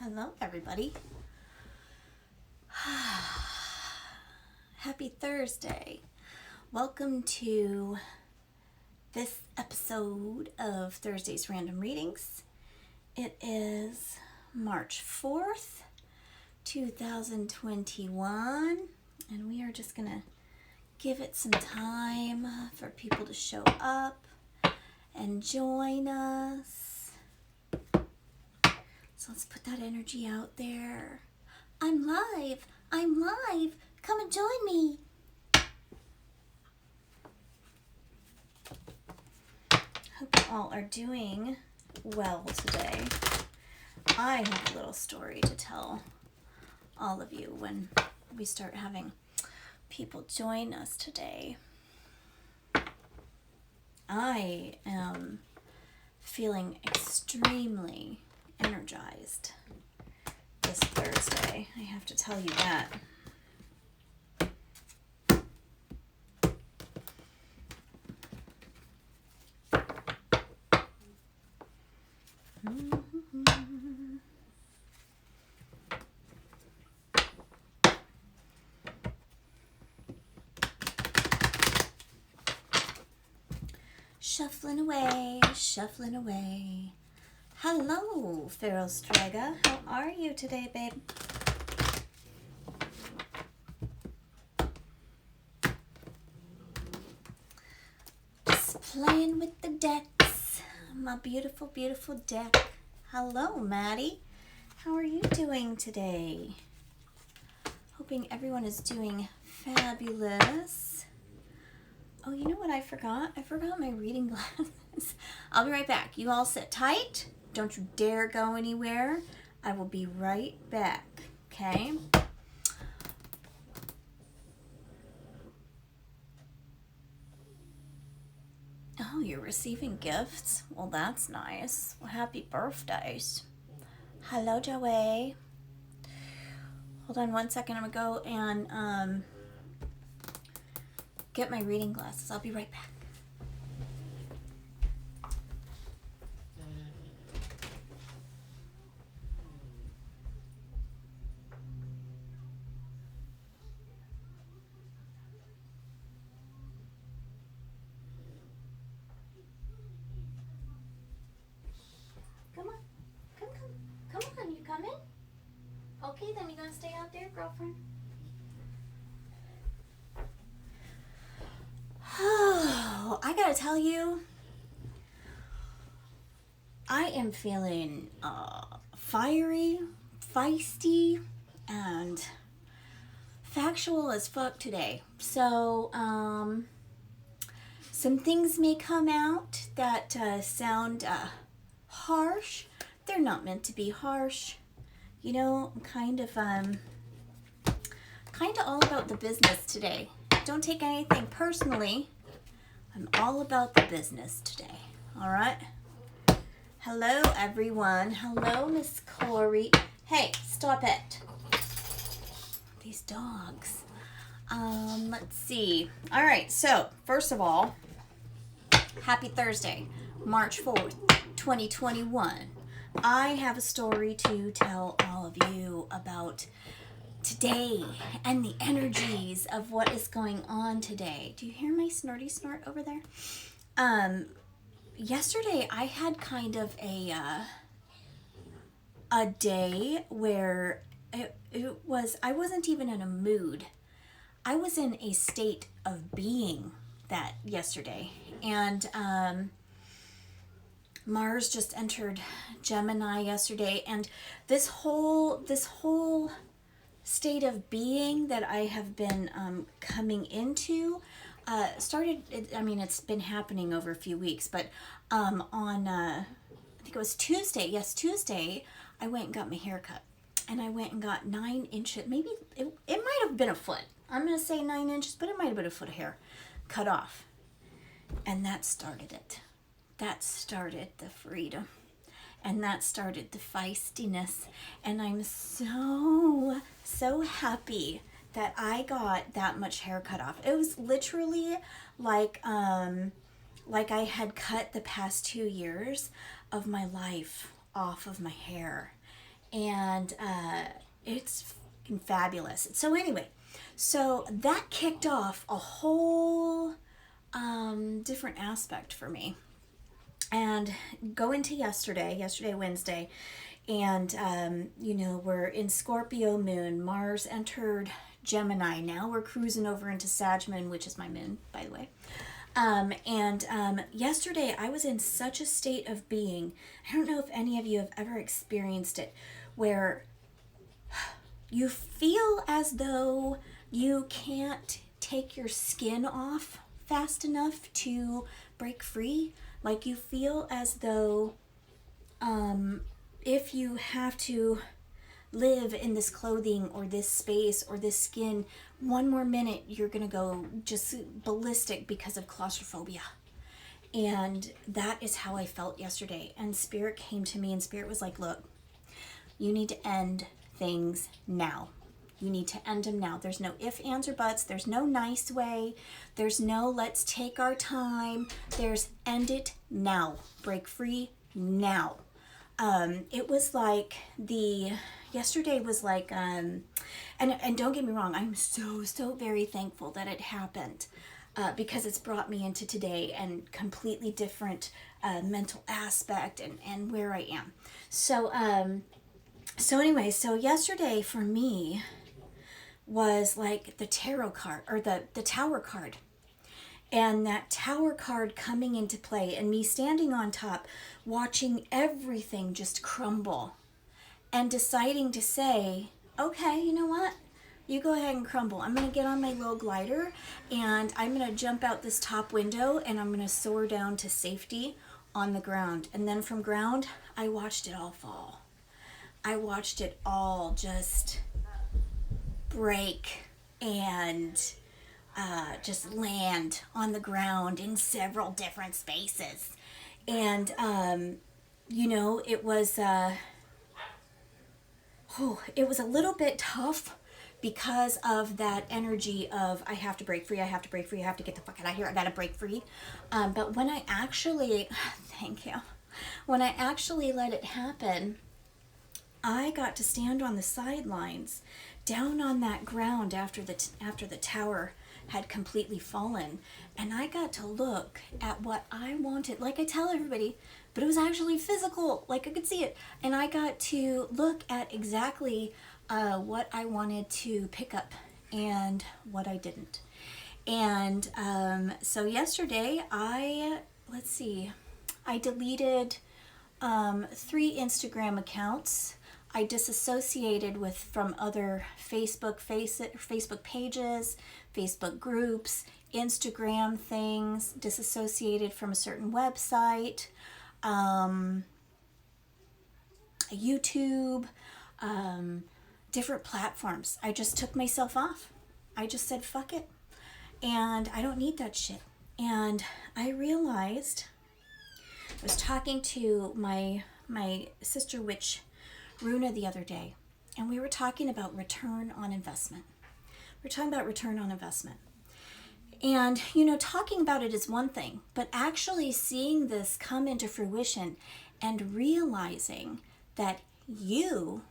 Hello, everybody. Happy Thursday. Welcome to this episode of Thursday's Random Readings. It is March 4th, 2021, and we are just going to give it some time for people to show up and join us. So let's put that energy out there. I'm live. Come and join me. Hope you all are doing well today. I have a little story to tell all of you when we start having people join us today. I am feeling extremely energized this Thursday. I have to tell you that. Shuffling away. Hello, Feral Strega. How are you today, babe? Just playing with the decks. My beautiful, beautiful deck. Hello, Maddie. How are you doing today? Hoping everyone is doing fabulous. Oh, you know what I forgot? I forgot my reading glasses. I'll be right back. You all sit tight. Don't you dare go anywhere. I will be right back, okay? Oh, you're receiving gifts? Well, that's nice. Well, happy birthdays. Hello, Joey. Hold on one second. I'm going to go and get my reading glasses. I'll be right back. Come on, you coming? Okay, then you gonna stay out there, girlfriend? Oh, I gotta tell you, I am feeling fiery, feisty, and factual as fuck today. So, some things may come out that sound harsh. They're not meant to be harsh. You know, I'm kind of all about the business today. Don't take anything personally. I'm all about the business today. All right? Hello, everyone. Hello, Miss Corey. Hey, stop it. These dogs. Let's see. All right, so first of all, happy Thursday, March 4th, 2021. I have a story to tell all of you about today and the energies of what is going on today. Do you hear my snorty snort over there? Yesterday I had kind of a day where I wasn't even in a mood. I was in a state of being that yesterday. And Mars just entered Gemini yesterday, and this whole state of being that I have been coming into started. It's been happening over a few weeks, but on I think it was Tuesday. Yes, Tuesday, I went and got my hair cut, and I went and got 9 inches. Maybe it might have been a foot. I'm gonna say 9 inches, but it might have been a foot of hair cut off, and that started it. That started the freedom, and that started the feistiness, and I'm so happy that I got that much hair cut off. It was literally like I had cut the past 2 years of my life off of my hair, and it's fucking fabulous. So anyway, so that kicked off a whole different aspect for me. And go into yesterday, Wednesday, and we're in Scorpio moon. Mars entered Gemini. Now we're cruising over into Sag moon, which is my moon, by the way. Yesterday I was in such a state of being. I don't know if any of you have ever experienced it, where you feel as though you can't take your skin off fast enough to break free. Like you feel as though if you have to live in this clothing or this space or this skin one more minute, you're gonna go just ballistic because of claustrophobia. And that is how I felt yesterday. And Spirit came to me, and Spirit was like, look, you need to end things now. You need to end them now. There's no ifs, ands, or buts. There's no nice way. There's no let's take our time. There's end it now. Break free now. It was like yesterday was like, and don't get me wrong, I'm so very thankful that it happened, because it's brought me into today and completely different mental aspect and where I am. So anyway, so yesterday for me was like the tarot card, or the tower card. And that tower card coming into play, and me standing on top, watching everything just crumble, and deciding to say, okay, you know what? You go ahead and crumble. I'm going to get on my little glider, and I'm going to jump out this top window, and I'm going to soar down to safety on the ground. And then from ground, I watched it all fall. I watched it all just break and just land on the ground in several different spaces. And it was it was a little bit tough because of that energy of I have to break free, I have to break free, I have to get the fuck out of here, I gotta break free. But when I actually thank you, when I actually let it happen, I got to stand on the sidelines down on that ground after the tower had completely fallen, and I got to look at what I wanted, like I tell everybody, but it was actually physical, like I could see it, and I got to look at exactly what I wanted to pick up and what I didn't. And so yesterday I deleted 3 Instagram accounts. I disassociated from other Facebook pages, Facebook groups, Instagram things, disassociated from a certain website, YouTube, different platforms. I just took myself off. I just said, fuck it. And I don't need that shit. And I realized, I was talking to my sister witch, Runa, the other day, and we were talking about return on investment. And, talking about it is one thing, but actually seeing this come into fruition and realizing that you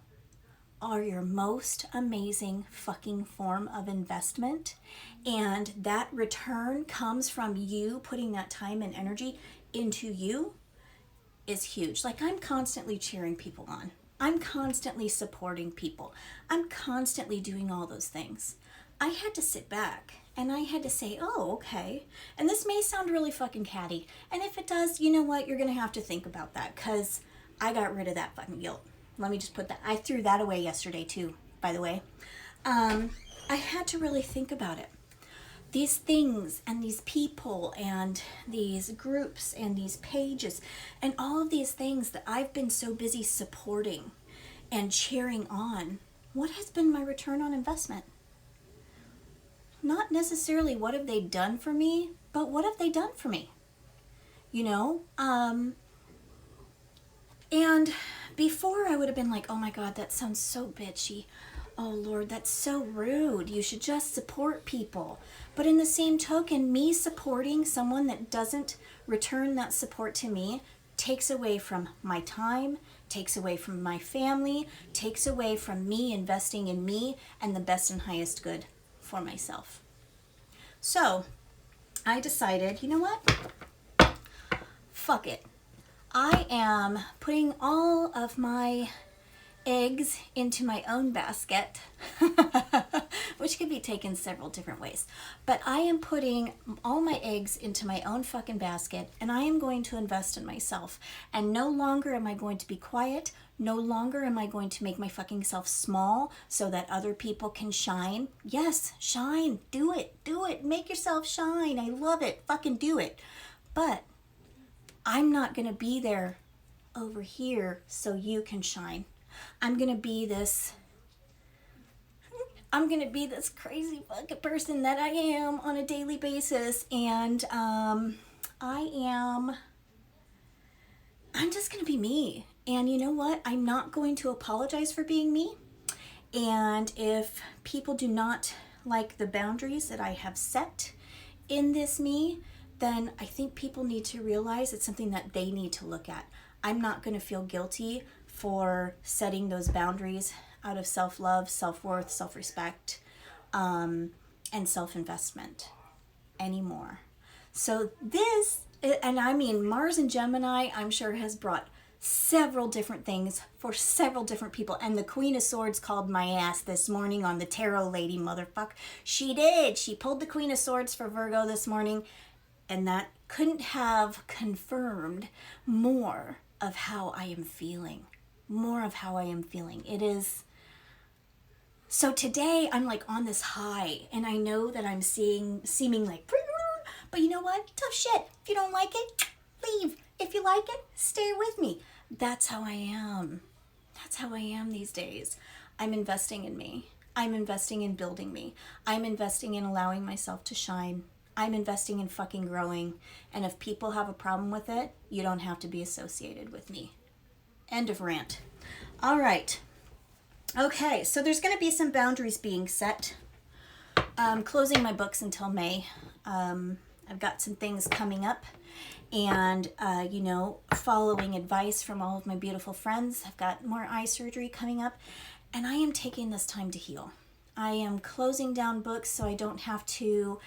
are your most amazing fucking form of investment, and that return comes from you putting that time and energy into you, is huge. Like, I'm constantly cheering people on. I'm constantly supporting people. I'm constantly doing all those things. I had to sit back and I had to say, oh, okay. And this may sound really fucking catty. And if it does, you know what? You're going to have to think about that, because I got rid of that fucking guilt. Let me just put that. I threw that away yesterday too, by the way. I had to really think about it. These things and these people and these groups and these pages and all of these things that I've been so busy supporting and cheering on, what has been my return on investment? Not necessarily what have they done for me, but what have they done for me? And before I would have been like, oh my God, that sounds so bitchy. Oh Lord, that's so rude. You should just support people. But in the same token, me supporting someone that doesn't return that support to me takes away from my time, takes away from my family, takes away from me investing in me and the best and highest good for myself. So I decided, you know what? Fuck it. I am putting all of my eggs into my own basket, which could be taken several different ways. But I am putting all my eggs into my own fucking basket, and I am going to invest in myself. And no longer am I going to be quiet. No longer am I going to make my fucking self small so that other people can shine. Yes, shine. Do it. Do it. Make yourself shine. I love it. Fucking do it. But I'm not going to be there over here so you can shine. I'm going to be this crazy fucking person that I am on a daily basis. And I'm just going to be me. And you know what? I'm not going to apologize for being me. And if people do not like the boundaries that I have set in this me, then I think people need to realize it's something that they need to look at. I'm not going to feel guilty for setting those boundaries out of self-love, self-worth, self-respect, and self-investment anymore. So this, and I mean, Mars and Gemini, I'm sure has brought several different things for several different people. And the Queen of Swords called my ass this morning on the Tarot Lady motherfucker. She did. She pulled the Queen of Swords for Virgo this morning. And that couldn't have confirmed more of how I am feeling. More of how I am feeling. It is. So today I'm like on this high, and I know that I'm seeming like, but you know what? Tough shit. If you don't like it, leave. If you like it, stay with me. That's how I am. That's how I am these days. I'm investing in me. I'm investing in building me. I'm investing in allowing myself to shine. I'm investing in fucking growing. And if people have a problem with it, you don't have to be associated with me. End of rant. All right. Okay, so there's going to be some boundaries being set. I'm closing my books until May. I've got some things coming up. And, following advice from all of my beautiful friends. I've got more eye surgery coming up. And I am taking this time to heal. I am closing down books so I don't have to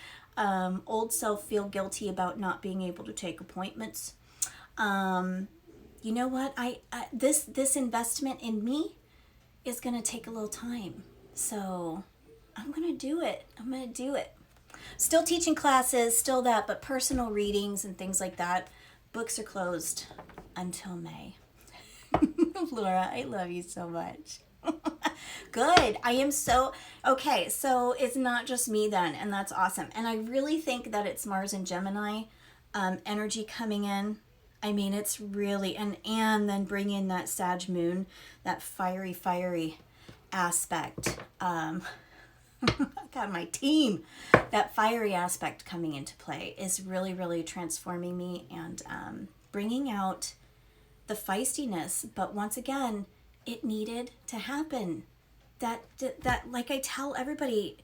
old self feel guilty about not being able to take appointments. You know what? This investment in me is going to take a little time. So I'm going to do it. Still teaching classes, still that, but personal readings and things like that, books are closed until May. Laura, I love you so much. Good. I am so... Okay, so it's not just me then, and that's awesome. And I really think that it's Mars and Gemini energy coming in. I mean, it's really... And then bring in that Sag moon, that fiery aspect. I got my team. That fiery aspect coming into play is really, really transforming me and bringing out the feistiness. But once again, it needed to happen. That like I tell everybody,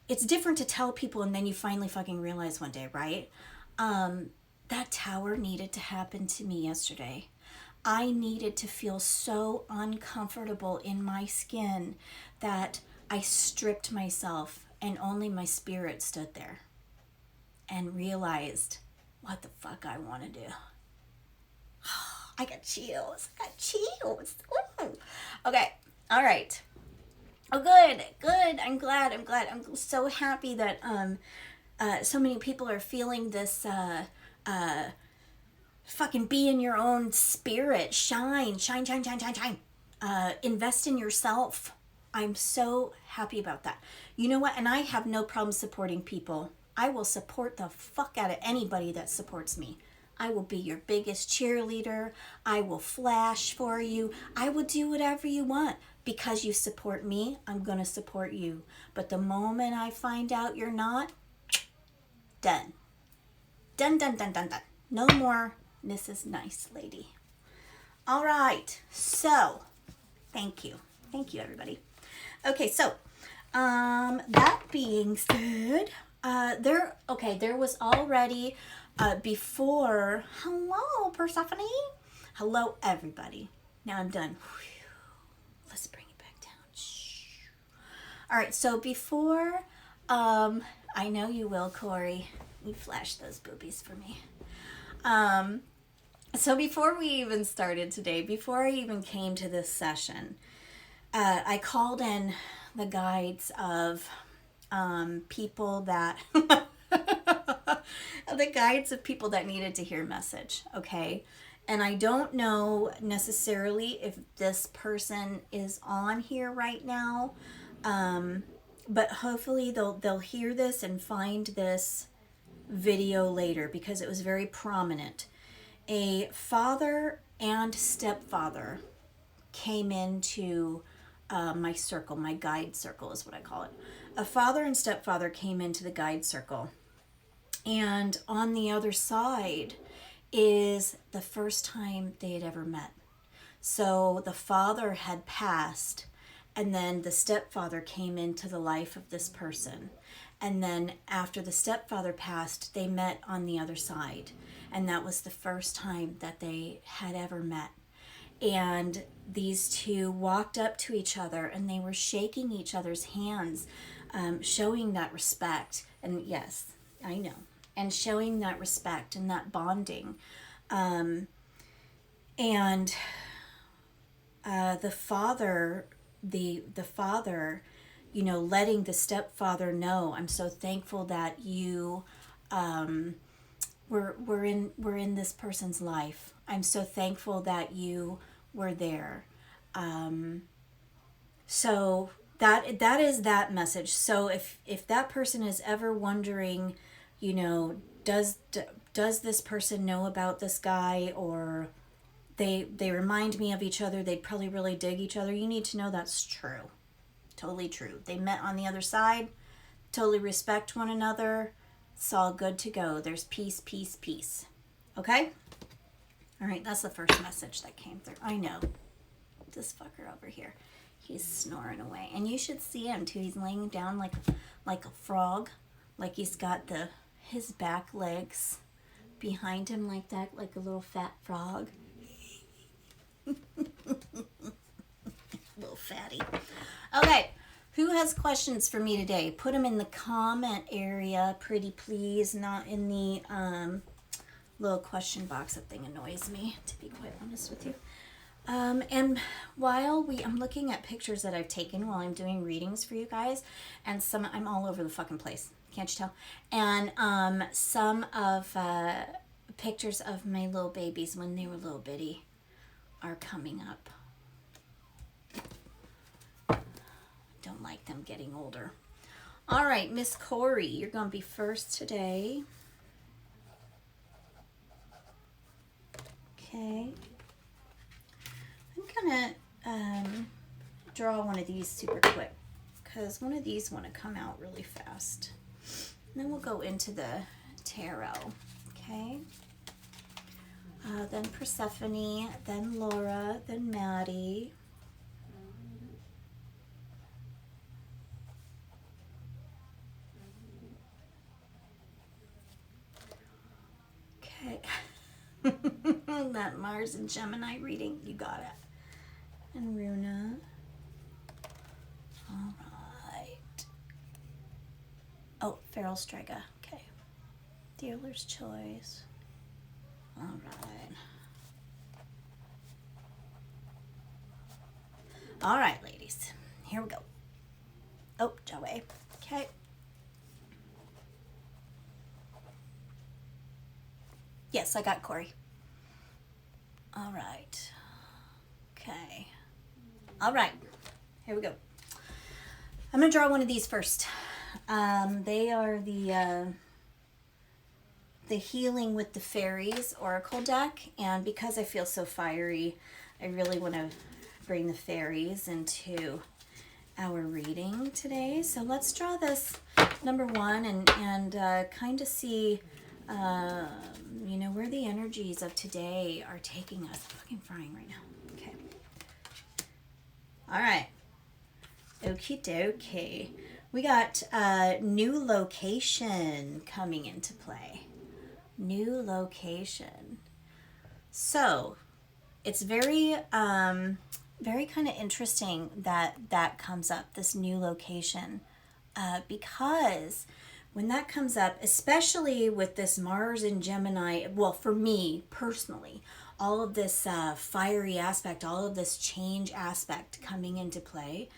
it's different to tell people and then you finally fucking realize one day, right? That tower needed to happen to me yesterday. I needed to feel so uncomfortable in my skin that I stripped myself and only my spirit stood there and realized what the fuck I want to do. I got chills. Ooh. Okay. All right. Oh, good. I'm glad. I'm so happy that so many people are feeling this fucking be in your own spirit. Shine. Invest in yourself. I'm so happy about that. You know what? And I have no problem supporting people. I will support the fuck out of anybody that supports me. I will be your biggest cheerleader. I will flash for you. I will do whatever you want. Because you support me, I'm going to support you. But the moment I find out you're not, done. Done. No more Mrs. Nice Lady. All right. So, thank you. Thank you, everybody. Okay, so, that being said, there was already... before, hello, Persephone. Hello, everybody. Now I'm done. Whew. Let's bring it back down. Shh. All right, so before, I know you will, Corey. You flash those boobies for me. So before we even started today, before I even came to this session, I called in the guides of people that the guides of people that needed to hear a message, okay? And I don't know necessarily if this person is on here right now, but hopefully they'll hear this and find this video later because it was very prominent. A father and stepfather came into my circle, my guide circle is what I call it. A father and stepfather came into the guide circle. And on the other side is the first time they had ever met. So the father had passed, and then the stepfather came into the life of this person. And then after the stepfather passed, they met on the other side. And that was the first time that they had ever met. And these two walked up to each other and they were shaking each other's hands, showing that respect. And yes, I know. And showing that respect and that bonding. And the father, you know, letting the stepfather know, I'm so thankful that you we're in this person's life. I'm so thankful that you were there. So that is that message. So if that person is ever wondering, you know, does this person know about this guy, or they remind me of each other, they probably really dig each other, you need to know that's true. Totally true. They met on the other side, totally respect one another. It's all good to go. There's peace, peace, peace. Okay? All right, that's the first message that came through. I know. This fucker over here. He's snoring away. And you should see him too. He's laying down like a frog. Like he's got his back legs behind him like that, like a little fat frog. Little fatty. Okay, who has questions for me today? Put them in the comment area, pretty please, not in the little question box. That thing annoys me, to be quite honest with you. And while I'm looking at pictures that I've taken while I'm doing readings for you guys, and I'm all over the fucking place. Can't you tell? And some of pictures of my little babies when they were little bitty are coming up. Don't like them getting older. All right, Miss Corey, you're going to be first today. Okay. I'm going to draw one of these super quick because one of these want to come out really fast. And then we'll go into the tarot. Okay. Then Persephone, then Laura, then Maddie. Okay. That Mars and Gemini reading, you got it. And Runa. All right. Oh, Feral Strega. Okay. Dealer's Choice. All right. All right, ladies. Here we go. Oh, Joey. Okay. Yes, I got Corey. All right. Okay. All right. Here we go. I'm going to draw one of these first. They are the Healing with the Fairies Oracle deck. And because I feel so fiery, I really want to bring the fairies into our reading today. So let's draw this number one and kind of see, you know, where the energies of today are taking us. I'm fucking frying right now. Okay. All right. Okie dokie. We got new location coming into play. New location. So, it's very very kind of interesting that that comes up, this new location, because when that comes up, especially with this Mars and Gemini, well, for me personally, all of this fiery aspect, all of this change aspect coming into play,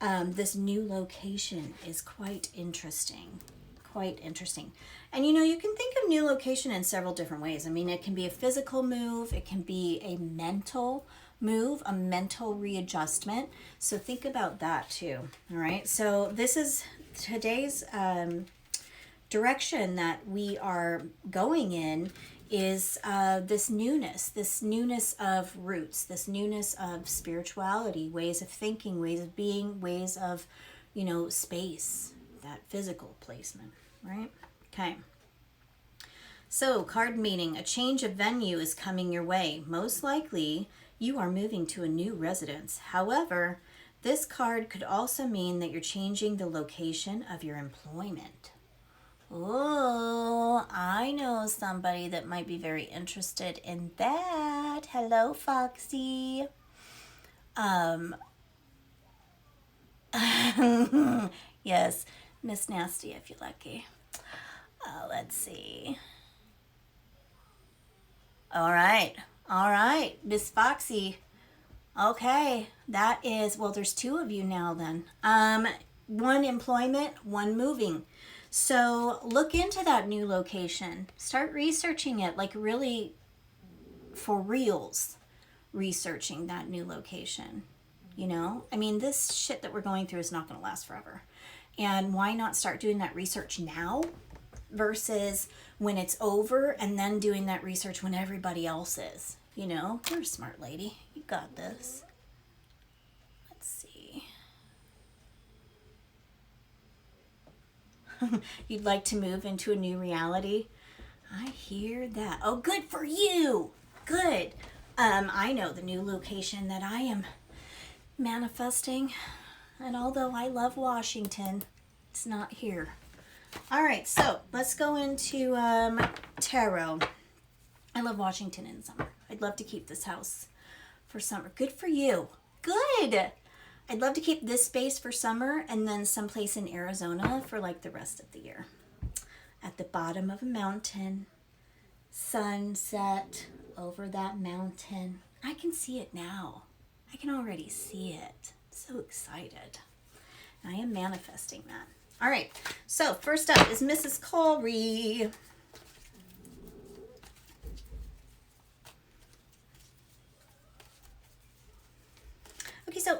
this new location is quite interesting. Quite interesting. And you know, you can think of new location in several different ways. I mean, it can be a physical move, it can be a mental move, a mental readjustment. So think about that too. All right. So this is today's direction that we are going in is this newness of roots, this newness of spirituality, ways of thinking, ways of being, ways of, you know, space, that physical placement, right? Okay. So, card meaning, a change of venue is coming your way. Most likely, you are moving to a new residence. However, this card could also mean that you're changing the location of your employment. Oh, I know somebody that might be very interested in that. Hello, Foxy. Yes, Miss Nasty if you're lucky. Let's see. All right, Miss Foxy. Okay, that is, well, there's two of you now then. One employment, one moving. So look into that new location. Start researching it, like really for reals, researching that new location. You know, I mean, this shit that we're going through is not going to last forever. And why not start doing that research now versus when it's over and then doing that research when everybody else is? You know, you're a smart lady. You got this. Let's see. You'd like to move into a new reality? I hear that. Oh, good for you. Good. I know the new location that I am manifesting. And although I love Washington, it's not here. All right, so let's go into tarot. I love Washington in summer. I'd love to keep this house for summer. Good for you. Good. I'd love to keep this space for summer and then someplace in Arizona for like the rest of the year. At the bottom of a mountain, sunset over that mountain. I can see it now. I can already see it. So excited. I am manifesting that. All right, so first up is Mrs. Corey. Okay, so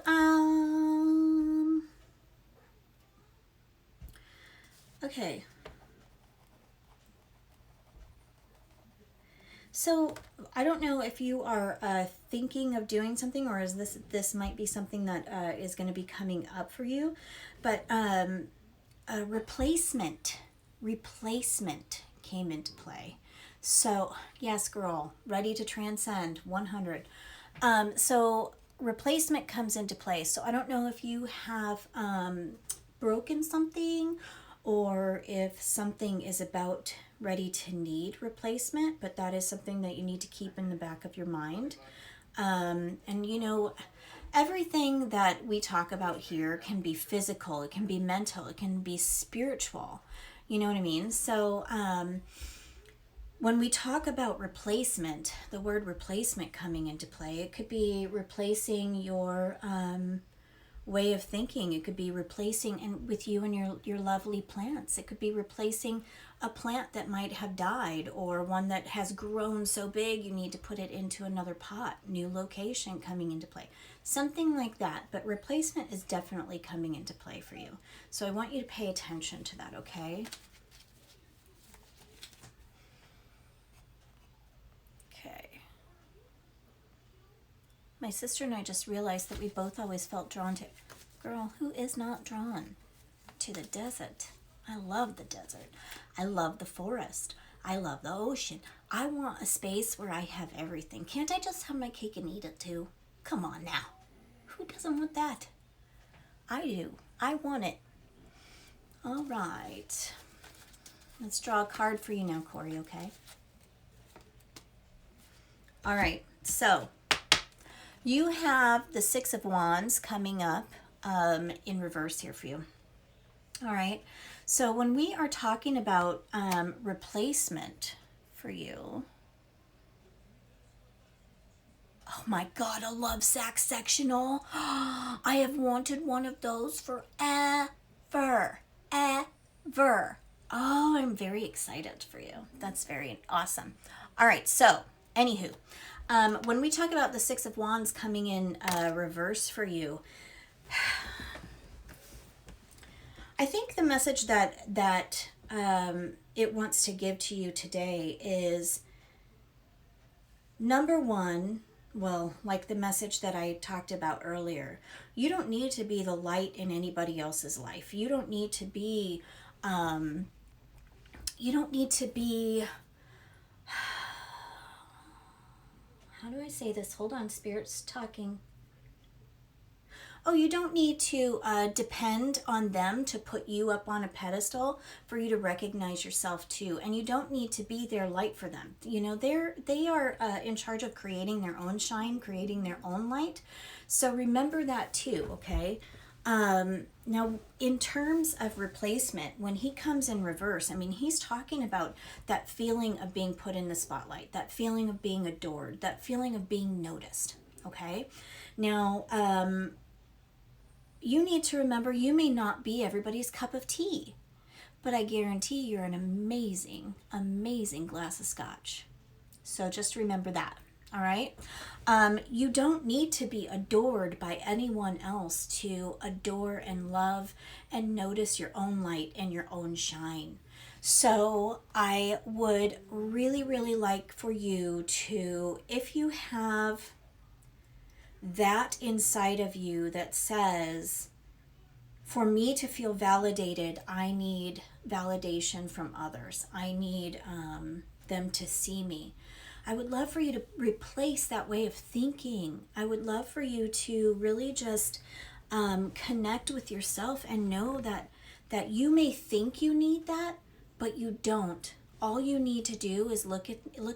okay. So I don't know if you are thinking of doing something, or is this might be something that is going to be coming up for you, but a replacement came into play. So yes, girl, ready to transcend 100. So replacement comes into play. So I don't know if you have broken something or if something is about ready to need replacement, but that is something that you need to keep in the back of your mind. And you know, everything that we talk about here can be physical, it can be mental, it can be spiritual. You know what I mean? So when we talk about replacement, the word replacement coming into play, it could be replacing your way of thinking. It could be replacing, and with you and your lovely plants, it could be replacing a plant that might have died, or one that has grown so big you need to put it into another pot. New location coming into play, something like that. But replacement is definitely coming into play for you, so I want you to pay attention to that. Okay. My sister and I just realized that we both always felt drawn to... Girl, who is not drawn to the desert? I love the desert. I love the forest. I love the ocean. I want a space where I have everything. Can't I just have my cake and eat it too? Come on now. Who doesn't want that? I do. I want it. All right. Let's draw a card for you now, Corey, okay? All right. So... You have the Six of Wands coming up in reverse here for you. All right. So when we are talking about replacement for you, oh my God, a love sack sectional. I have wanted one of those forever. Ever. Oh, I'm very excited for you. That's very awesome. All right, so anywho, when we talk about the Six of Wands coming in reverse for you, I think the message that it wants to give to you today is, number one, well, like the message that I talked about earlier, you don't need to be the light in anybody else's life. You don't need to be, you don't need to be, how do I say this? Hold on, Spirit's talking. Oh, you don't need to depend on them to put you up on a pedestal for you to recognize yourself too. And you don't need to be their light for them. You know, they are in charge of creating their own shine, creating their own light. So remember that too, okay? Now, in terms of replacement, when he comes in reverse, I mean, he's talking about that feeling of being put in the spotlight, that feeling of being adored, that feeling of being noticed, okay? Now, you need to remember you may not be everybody's cup of tea, but I guarantee you're an amazing, amazing glass of scotch. So just remember that, all right? You don't need to be adored by anyone else to adore and love and notice your own light and your own shine. So I would really, really like for you to, if you have that inside of you that says, for me to feel validated, I need validation from others. I need them to see me. I would love for you to replace that way of thinking. I would love for you to really just connect with yourself and know that you may think you need that, but you don't. All you need to do is look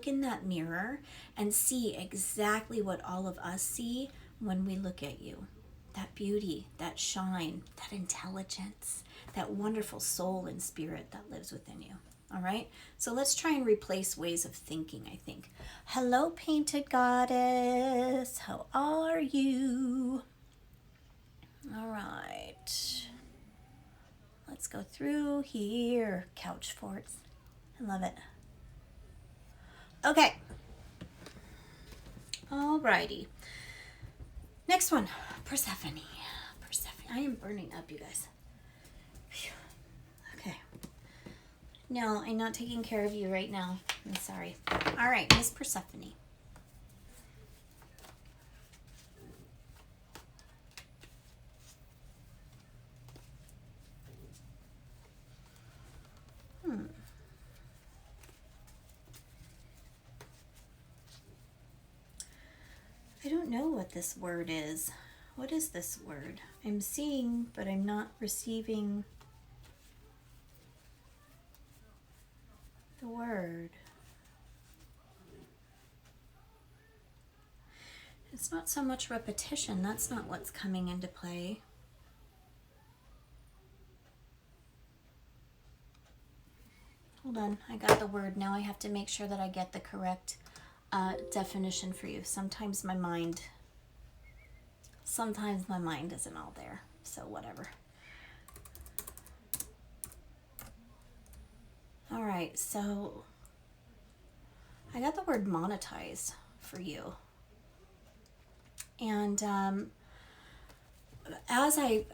in that mirror and see exactly what all of us see when we look at you. That beauty, that shine, that intelligence, that wonderful soul and spirit that lives within you. All right? So let's try and replace ways of thinking, I think. Hello, Painted Goddess. How are you? All right. Let's go through here. Couch forts. I love it. Okay. Alrighty. Next one, Persephone. Persephone. I am burning up, you guys. Phew. Okay. No, I'm not taking care of you right now. I'm sorry. All right, Miss Persephone. I don't know what this word is. What is this word? I'm seeing, but I'm not receiving the word. It's not so much repetition. That's not what's coming into play. Hold on. I got the word. Now I have to make sure that I get the correct definition for you. Sometimes my mind isn't all there. So whatever. All right. So I got the word monetize for you. And as I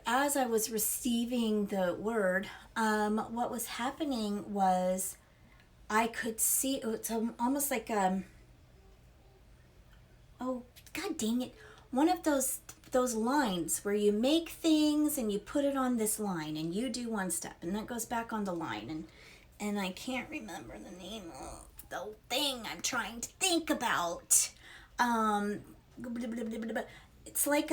was receiving the word, what was happening was I could see, it's almost like oh god dang it, one of those lines where you make things and you put it on this line and you do one step and that goes back on the line, and I can't remember the name of the thing I'm trying to think about. It's like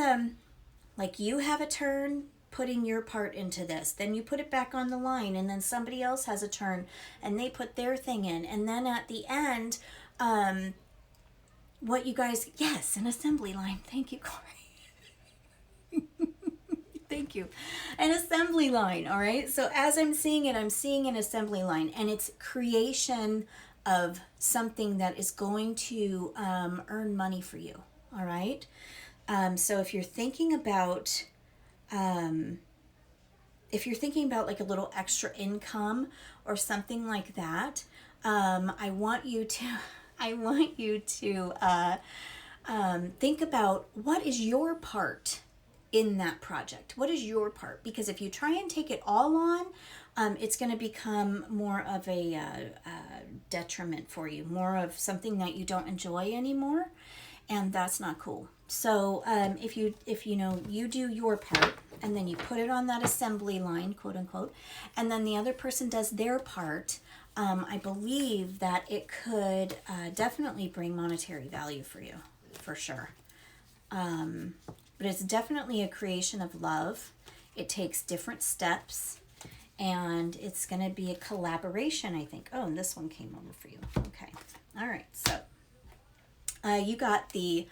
you have a turn putting your part into this, then you put it back on the line, and then somebody else has a turn and they put their thing in, and then at the end what you guys, yes, an assembly line. Thank you, Corey. Thank you. An assembly line, all right? So as I'm seeing it, I'm seeing an assembly line, and it's creation of something that is going to earn money for you, all right? So if you're thinking about like a little extra income or something like that, I want you to think about what is your part in that project. What is your part? Because if you try and take it all on, it's going to become more of a detriment for you, more of something that you don't enjoy anymore, and that's not cool. So if you do your part, and then you put it on that assembly line, quote unquote, and then the other person does their part, I believe that it could definitely bring monetary value for you, for sure. But it's definitely a creation of love. It takes different steps, and it's going to be a collaboration, I think. Oh, and this one came over for you. Okay. All right. So you got the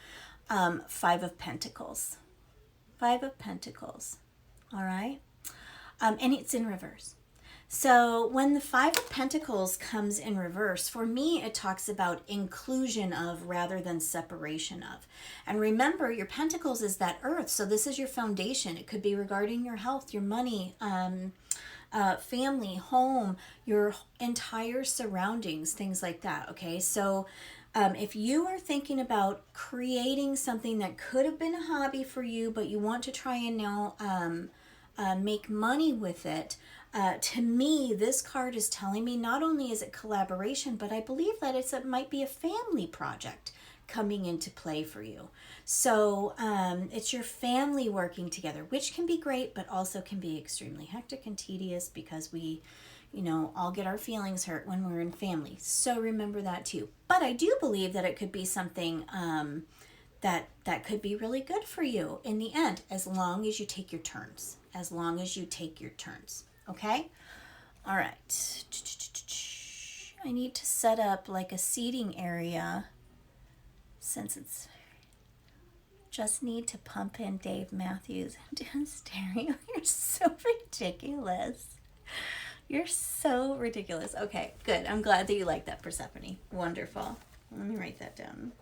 Five of Pentacles. Five of Pentacles. All right. And it's in reverse. So when the Five of Pentacles comes in reverse, for me, it talks about inclusion of rather than separation of. And remember, your Pentacles is that earth. So this is your foundation. It could be regarding your health, your money, family, home, your entire surroundings, things like that. Okay. So if you are thinking about creating something that could have been a hobby for you, but you want to try and now make money with it, to me, this card is telling me not only is it collaboration, but I believe that it might be a family project coming into play for you. So it's your family working together, which can be great, but also can be extremely hectic and tedious because we, all get our feelings hurt when we're in family. So remember that too. But I do believe that it could be something that could be really good for you in the end, as long as you take your turns. As long as you take your turns. Okay? All right. I need to set up like a seating area since it's just need to pump in Dave Matthews into stereo. You're so ridiculous. You're so ridiculous. Okay, good. I'm glad that you like that, Persephone. Wonderful. Let me write that down.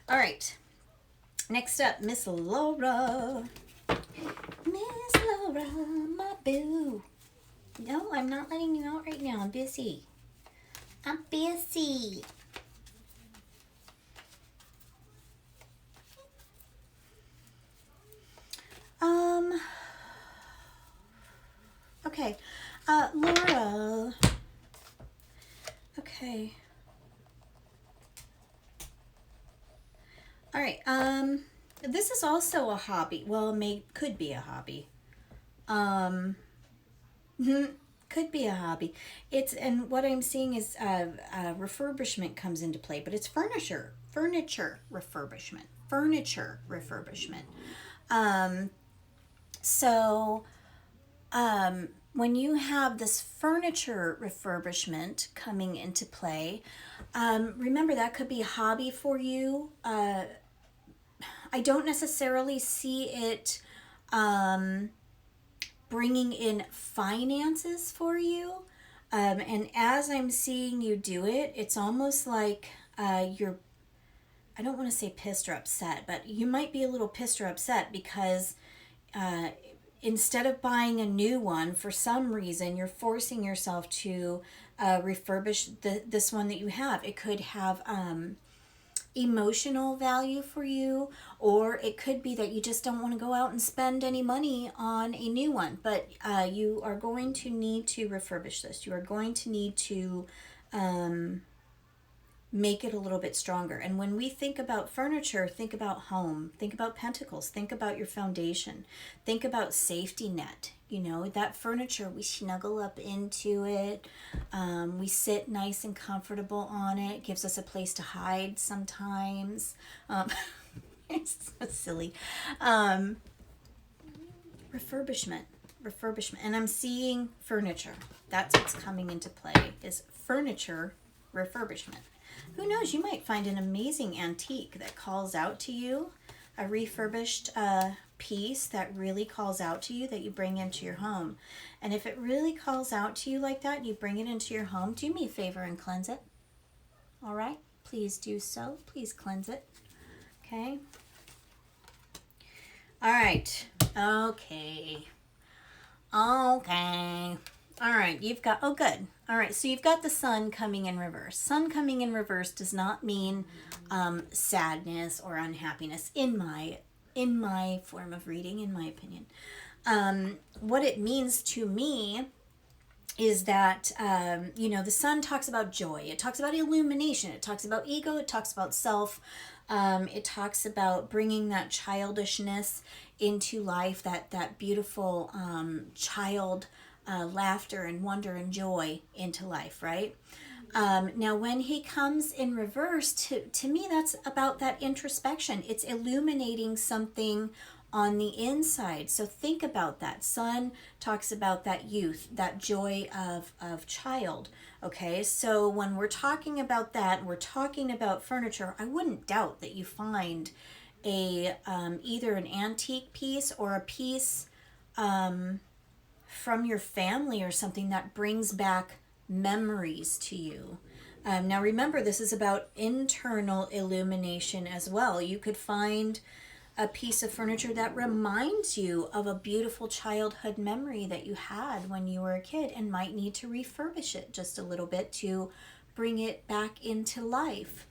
All right. Next up, Miss Laura. Miss Laura, my boo. No, I'm not letting you out right now. I'm busy. I'm busy. Okay. Laura. Okay. All right. This is also a hobby. Well, could be a hobby. Could be a hobby. And what I'm seeing is refurbishment comes into play, but it's furniture refurbishment. So when you have this furniture refurbishment coming into play, remember that could be a hobby for you. I don't necessarily see it bringing in finances for you. And as I'm seeing you do it, it's almost like you're, I don't want to say pissed or upset, but you might be a little pissed or upset because instead of buying a new one, for some reason, you're forcing yourself to refurbish this one that you have. It could have emotional value for you, or it could be that you just don't want to go out and spend any money on a new one, but you are going to need to refurbish this. You are going to need to make it a little bit stronger. And when we think about furniture, think about home, think about pentacles, think about your foundation, think about safety net. That furniture, we snuggle up into it. We sit nice and comfortable on it. It gives us a place to hide sometimes. It's so silly. Refurbishment. And I'm seeing furniture. That's what's coming into play, is furniture refurbishment. who knows, you might find an amazing antique that calls out to you, a refurbished piece that really calls out to you that you bring into your home. And if it really calls out to you like that, you bring it into your home, do me a favor and cleanse it. All right, please do so. Please cleanse it. Okay. All right. Okay. All right, you've got, oh good. All right, so you've got the sun coming in reverse. Sun coming in reverse does not mean sadness or unhappiness in my form of reading, in my opinion. What it means to me is that, the sun talks about joy. It talks about illumination. It talks about ego. It talks about self. It talks about bringing that childishness into life, that beautiful child laughter and wonder and joy into life, right? Now, when he comes in reverse, to me, that's about that introspection. It's illuminating something on the inside. So think about that. Sun talks about that youth, that joy of child. Okay, so when we're talking about that, we're talking about furniture, I wouldn't doubt that you find a either an antique piece or a piece from your family or something that brings back memories to you. Now remember, this is about internal illumination as well. You could find a piece of furniture that reminds you of a beautiful childhood memory that you had when you were a kid and might need to refurbish it just a little bit to bring it back into life.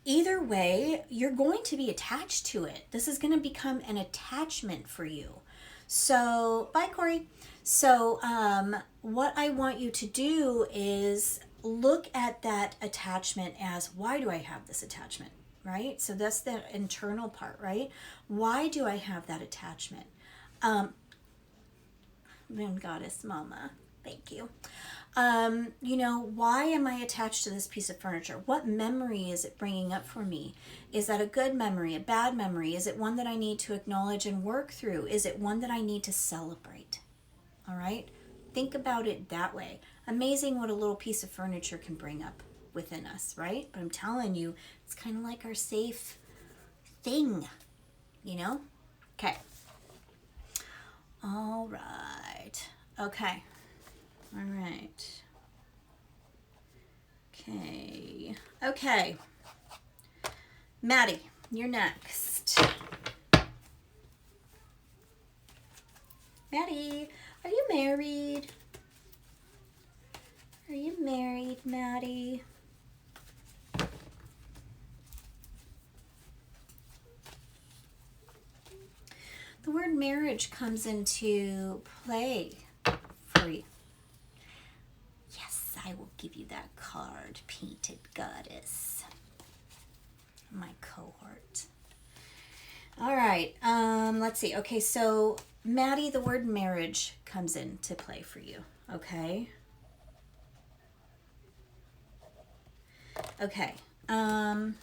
Either way, you're going to be attached to it. This is going to become an attachment for you. So, bye, Corey. So, what I want you to do is look at that attachment as, why do I have this attachment, right? So that's the internal part, right? Why do I have that attachment? Moon Goddess Mama, thank you. Why am I attached to this piece of furniture? What memory is it bringing up for me? Is that a good memory, a bad memory? Is it one that I need to acknowledge and work through? Is it one that I need to celebrate? All right? Think about it that way. Amazing what a little piece of furniture can bring up within us, right? But I'm telling you, it's kind of like our safe thing, Okay. All right. Okay. All right. Okay. Maddie, you're next. Maddie, are you married? Are you married, Maddie? The word marriage comes into play for you. Yes, I will give you that card, Painted Goddess. My cohort. All right, let's see. Okay, so Maddie, the word marriage comes into play for you, okay? Okay, let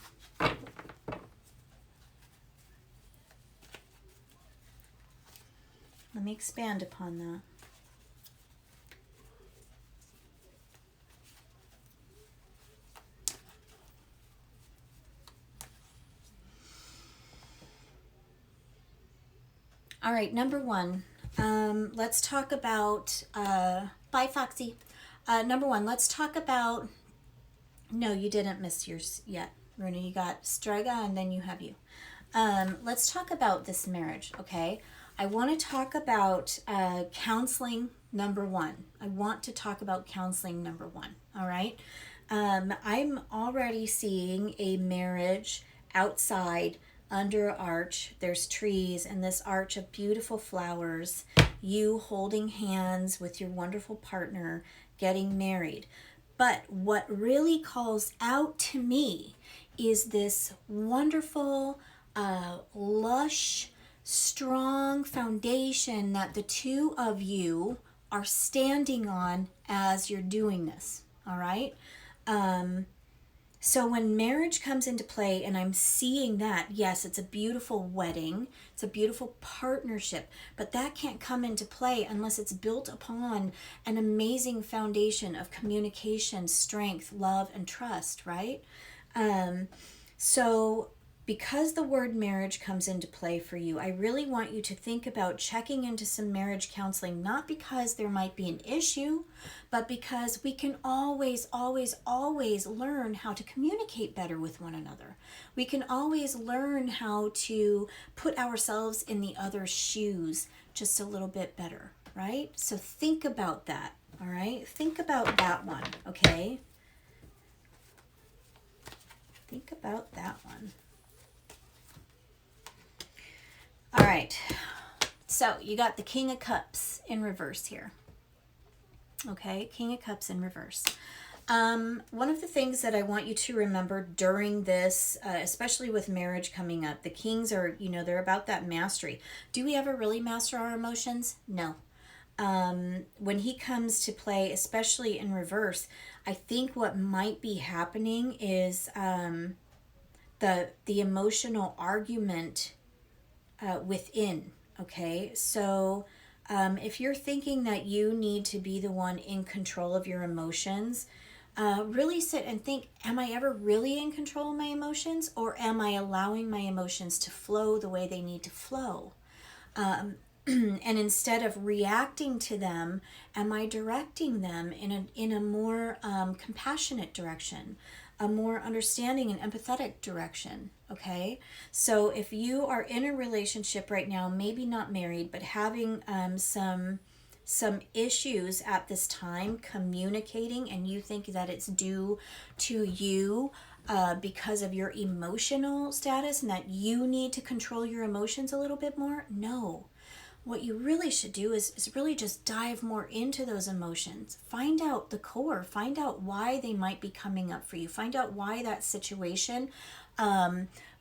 me expand upon that. All right, number one, let's talk about, bye Foxy. Number one, let's talk about, no, you didn't miss yours yet, Runa. You got Strega and then you have you. Let's talk about this marriage, okay? I want to talk about counseling number one. I want to talk about counseling number one, all right? I'm already seeing a marriage outside under an arch. There's trees and this arch of beautiful flowers, you holding hands with your wonderful partner, getting married. But what really calls out to me is this wonderful, lush, strong foundation that the two of you are standing on as you're doing this, all right? So when marriage comes into play and I'm seeing that, yes, it's a beautiful wedding, it's a beautiful partnership, but that can't come into play unless it's built upon an amazing foundation of communication, strength, love, and trust, right? So because the word marriage comes into play for you, I really want you to think about checking into some marriage counseling, not because there might be an issue, but because we can always, always, always learn how to communicate better with one another. We can always learn how to put ourselves in the other's shoes just a little bit better, right? So think about that, all right? Think about that one, okay? Think about that one. All right, so you got the King of Cups in reverse here. Okay, King of Cups in reverse. One of the things that I want you to remember during this, especially with marriage coming up, the Kings are, they're about that mastery. Do we ever really master our emotions? No. When he comes to play, especially in reverse, I think what might be happening is the emotional argument within. Okay, so if you're thinking that you need to be the one in control of your emotions, really sit and think, am I ever really in control of my emotions, or am I allowing my emotions to flow the way they need to flow? And instead of reacting to them, am I directing them in a more compassionate direction, a more understanding and empathetic direction? Okay, so if you are in a relationship right now, maybe not married, but having some issues at this time communicating, and you think that it's due to you because of your emotional status and that you need to control your emotions a little bit more, no. What you really should do is really just dive more into those emotions. Find out the core. Find out why they might be coming up for you. Find out why that situation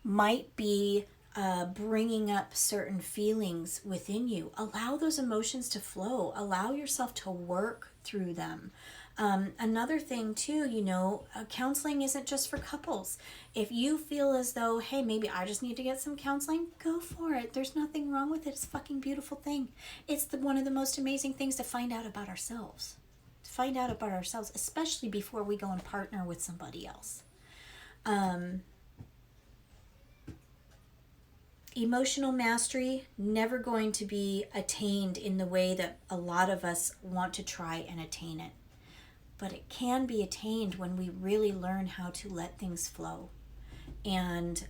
might be bringing up certain feelings within you. Allow those emotions to flow. Allow yourself to work through them. Another thing too, counseling isn't just for couples. If you feel as though, hey, maybe I just need to get some counseling, go for it. There's nothing wrong with it. It's a fucking beautiful thing. It's one of the most amazing things to find out about ourselves. To find out about ourselves, especially before we go and partner with somebody else. Emotional mastery never going to be attained in the way that a lot of us want to try and attain it. But it can be attained when we really learn how to let things flow and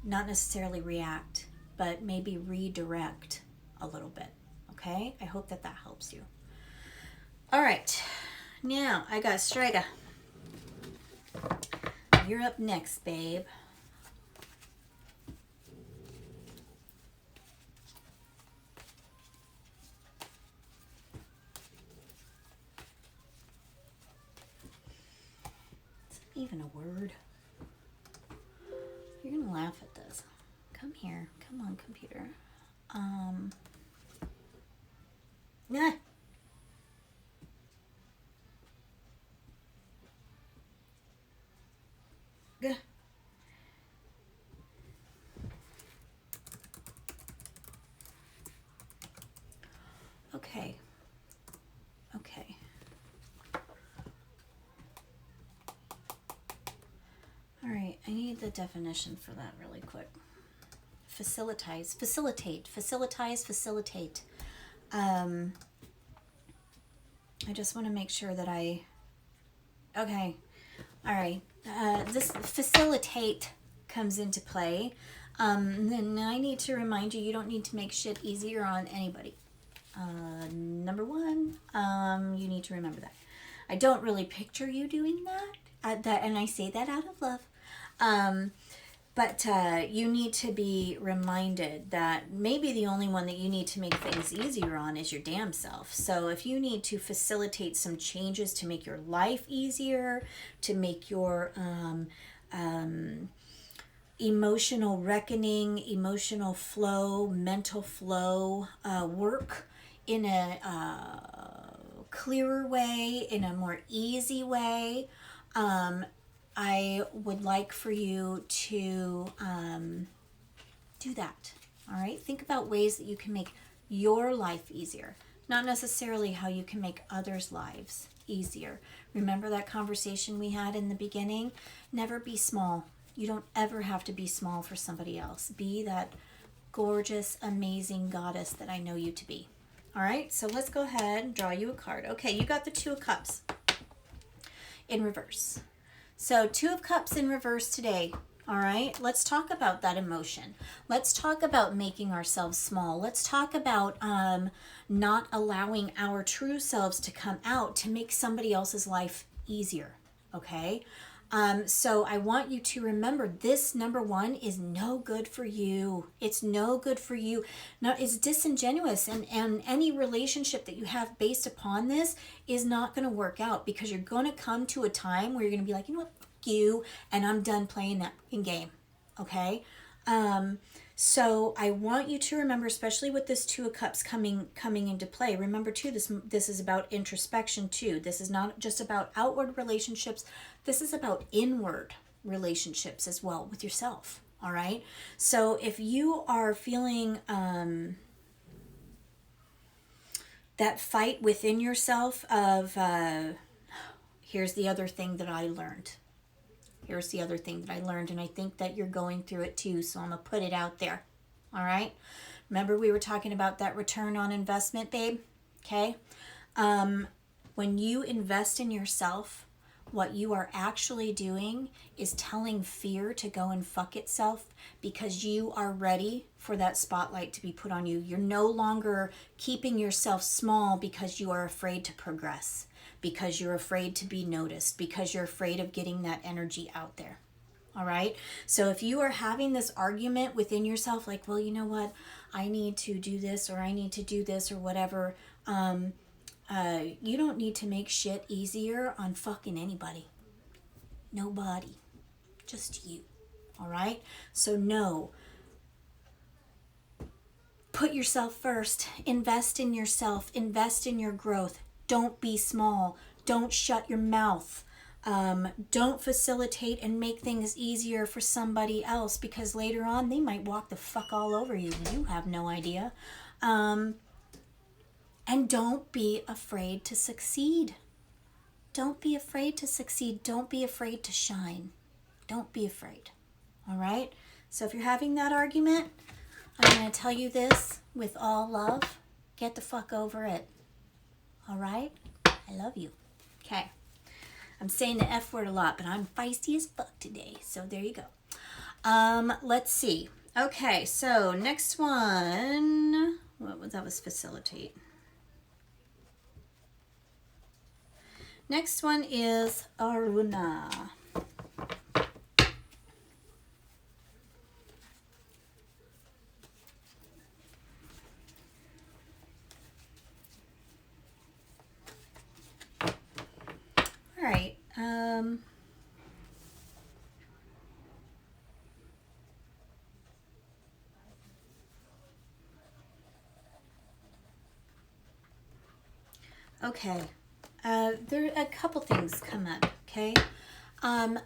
not necessarily react, but maybe redirect a little bit. Okay? I hope that helps you. All right. Now I got Strega. You're up next, babe. Even a word. You're gonna laugh at this. Come here. Come on, computer. Nah. Gah. Okay. Okay. All right, I need the definition for that really quick. Facilitate. I just want to make sure that okay. All right. This facilitate comes into play. Then I need to remind you, you don't need to make shit easier on anybody. Number one, you need to remember that. I don't really picture you doing that, and I say that out of love. But you need to be reminded that maybe the only one that you need to make things easier on is your damn self. So if you need to facilitate some changes to make your life easier, to make your emotional reckoning, emotional flow, mental flow work in a clearer way, in a more easy way, I would like for you to do that. All right. Think about ways that you can make your life easier, not necessarily how you can make others' lives easier. Remember that conversation we had in the beginning? Never be small. You don't ever have to be small for somebody else. Be that gorgeous, amazing goddess that I know you to be. All right. So let's go ahead and draw you a card. Okay. You got the Two of Cups in reverse. So Two of Cups in reverse today. All right, let's talk about that emotion. Let's talk about making ourselves small. Let's talk about not allowing our true selves to come out to make somebody else's life easier. Okay, so I want you to remember this number one is no good for you. It's no good for you. No, it's disingenuous, and any relationship that you have based upon this is not going to work out, because you're going to come to a time where you're going to be like, you know what? You, and I'm done playing that in game. Okay, so I want you to remember, especially with this Two of Cups coming into play, remember too, this is about introspection too. This is not just about outward relationships. This is about inward relationships as well with yourself. All right, so if you are feeling that fight within yourself of here's the other thing that I learned. Here's the other thing that I learned, and I think that you're going through it too, so I'm going to put it out there. All right? Remember we were talking about that return on investment, babe? Okay? When you invest in yourself, what you are actually doing is telling fear to go and fuck itself, because you are ready for that spotlight to be put on you. You're no longer keeping yourself small because you are afraid to progress, because you're afraid to be noticed, because you're afraid of getting that energy out there. All right. So if you are having this argument within yourself, like, well, you know what, I need to do this, or I need to do this, or whatever, you don't need to make shit easier on fucking anybody. Nobody. Just you. All right. So no. Put yourself first. Invest in yourself. Invest in your growth. Don't be small. Don't shut your mouth. Don't facilitate and make things easier for somebody else, because later on they might walk the fuck all over you. You have no idea. And don't be afraid to succeed. Don't be afraid to succeed. Don't be afraid to shine. Don't be afraid. All right? So if you're having that argument, I'm going to tell you this with all love. Get the fuck over it. All right? I love you. Okay. I'm saying the F word a lot, but I'm feisty as fuck today. So there you go. Let's see. Okay, so next one. What was that? Was facilitate. Next one is Aruna. All right. Okay. There are a couple things come up. Okay.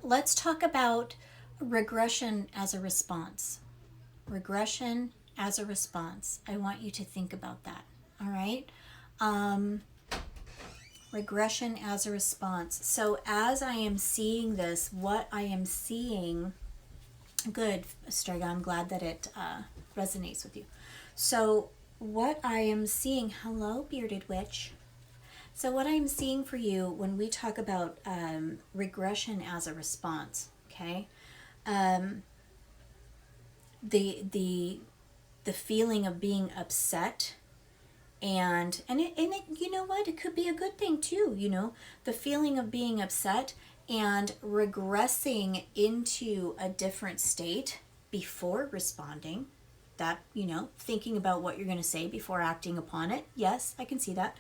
Let's talk about regression as a response. Regression as a response. I want you to think about that. All right. Regression as a response. So as I am seeing this, what I am seeing, good, Strega, I'm glad that it resonates with you. So what I am seeing, hello, bearded witch. So what I'm seeing for you when we talk about regression as a response, okay, the feeling of being upset, and it, you know what, it could be a good thing too, you know, the feeling of being upset and regressing into a different state before responding, that, you know, thinking about what you're going to say before acting upon it. Yes, I can see that.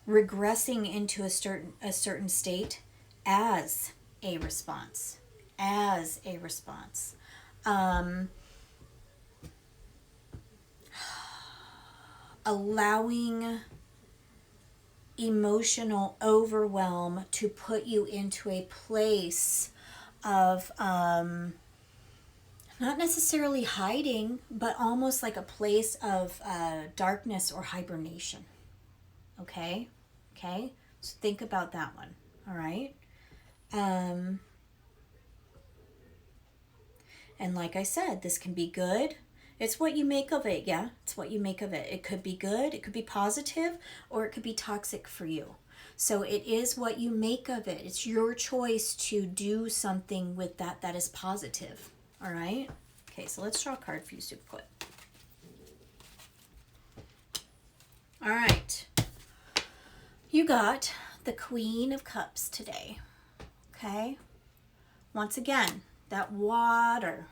Regressing into a certain state as a response, allowing emotional overwhelm to put you into a place of not necessarily hiding, but almost like a place of darkness or hibernation. Okay? Okay? So think about that one. All right? And like I said, this can be good. It's what you make of it, yeah? It's what you make of it. It could be good, it could be positive, or it could be toxic for you. So it is what you make of it. It's your choice to do something with that that is positive. All right? Okay, so let's draw a card for you super quick. All right. You got the Queen of Cups today. Okay? Once again, that water.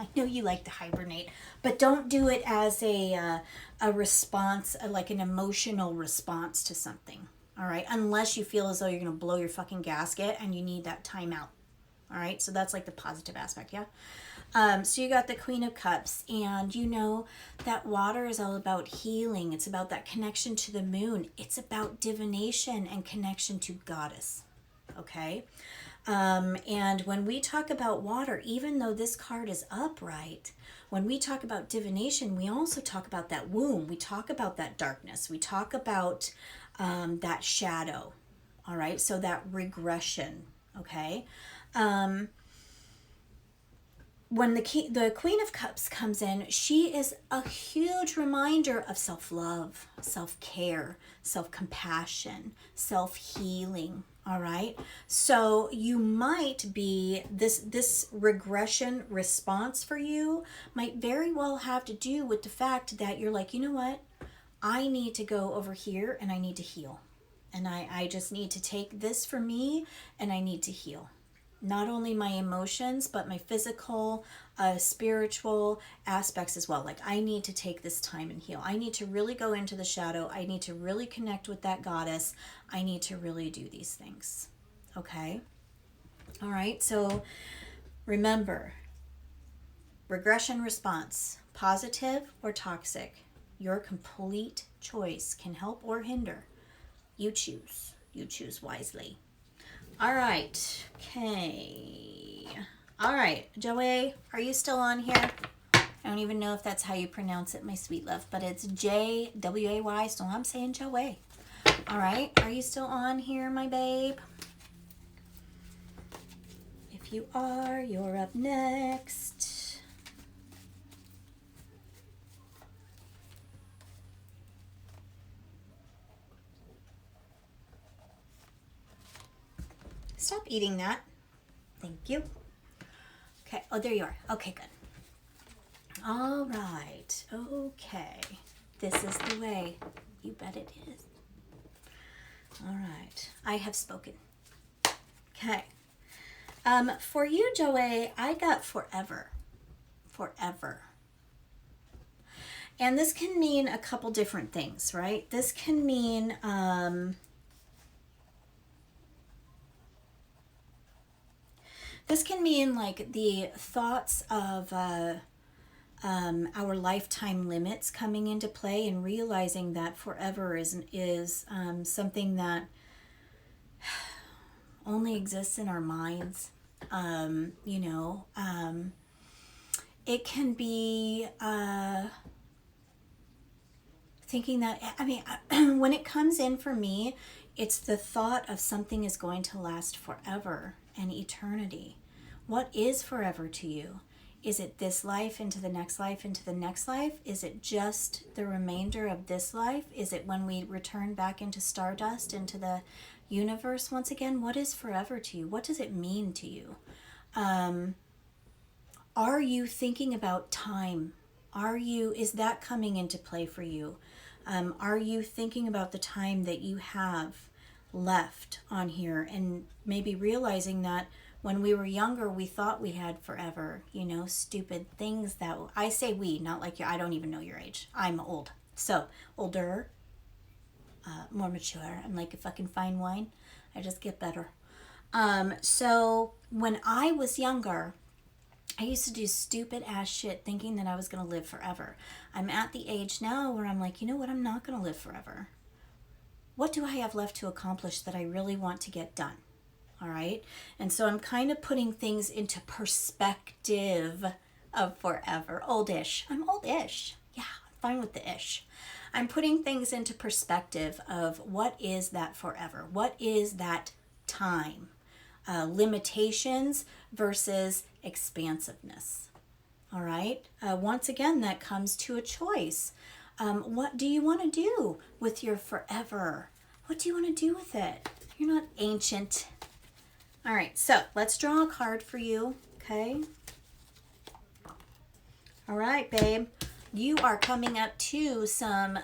I know you like to hibernate, but don't do it as a response, like an emotional response to something. All right, unless you feel as though you're gonna blow your fucking gasket and you need that time out. All right, so that's like the positive aspect, yeah. So you got the Queen of Cups, and you know that water is all about healing. It's about that connection to the moon. It's about divination and connection to goddess. Okay. And when we talk about water, even though this card is upright, when we talk about divination, we also talk about that womb. We talk about that darkness. We talk about that shadow. All right. So that regression. Okay. When the Queen of Cups comes in, she is a huge reminder of self-love, self-care, self-compassion, self-healing. All right. So you might be this regression response for you might very well have to do with the fact that you're like, you know what? I need to go over here and I need to heal. And I just need to take this for me and I need to heal. Not only my emotions, but my physical, spiritual aspects as well. Like, I need to take this time and heal. I need to really go into the shadow. I need to really connect with that goddess. I need to really do these things. Okay? All right. So remember, regression response, positive or toxic, your complete choice can help or hinder. You choose. You choose wisely. All right. Okay. All right. Joey, are you still on here? I don't even know if that's how you pronounce it, my sweet love, but it's J-W-A-Y, so I'm saying Joey. All right. Are you still on here, my babe? If you are, you're up next. Stop eating that. Thank you. Okay. Oh, there you are. Okay, good. All right. Okay. This is the way. You bet it is. All right. I have spoken. Okay. For you, Joey, I got forever. Forever. And this can mean a couple different things, right? This can mean like the thoughts of our lifetime limits coming into play, and realizing that forever is something that only exists in our minds. It can be thinking that, I mean, when it comes in for me, it's the thought of something is going to last forever and eternity. What is forever to you? Is it this life into the next life into the next life? Is it just the remainder of this life? Is it when we return back into stardust, into the universe once again? What is forever to you? What does it mean to you? Are you thinking about time? Is that coming into play for you? Are you thinking about the time that you have left on here, and maybe realizing that when we were younger, we thought we had forever, stupid things that, I say we, not like you, I don't even know your age. I'm old. So, older, more mature. I'm like a fucking fine wine. I just get better. So when I was younger, I used to do stupid ass shit thinking that I was going to live forever. I'm at the age now where I'm like, you know what? I'm not going to live forever. what do I have left to accomplish that I really want to get done? All right. And so I'm kind of putting things into perspective of forever. Oldish. I'm oldish. Yeah, I'm fine with the ish. I'm putting things into perspective of what is that forever? What is that time? Limitations versus expansiveness. All right. Once again, that comes to a choice. What do you want to do with your forever? What do you want to do with it? You're not ancient. All right, so let's draw a card for you, okay? All right, babe. You are coming up to some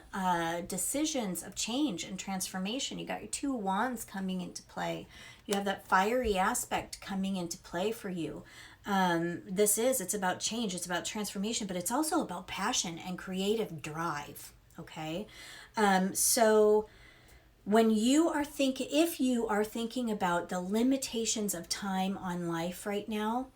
decisions of change and transformation. You got your 2 wands coming into play. You have that fiery aspect coming into play for you. It's about change, it's about transformation, but it's also about passion and creative drive, okay? So when you are thinking, if you are thinking about the limitations of time on life right now,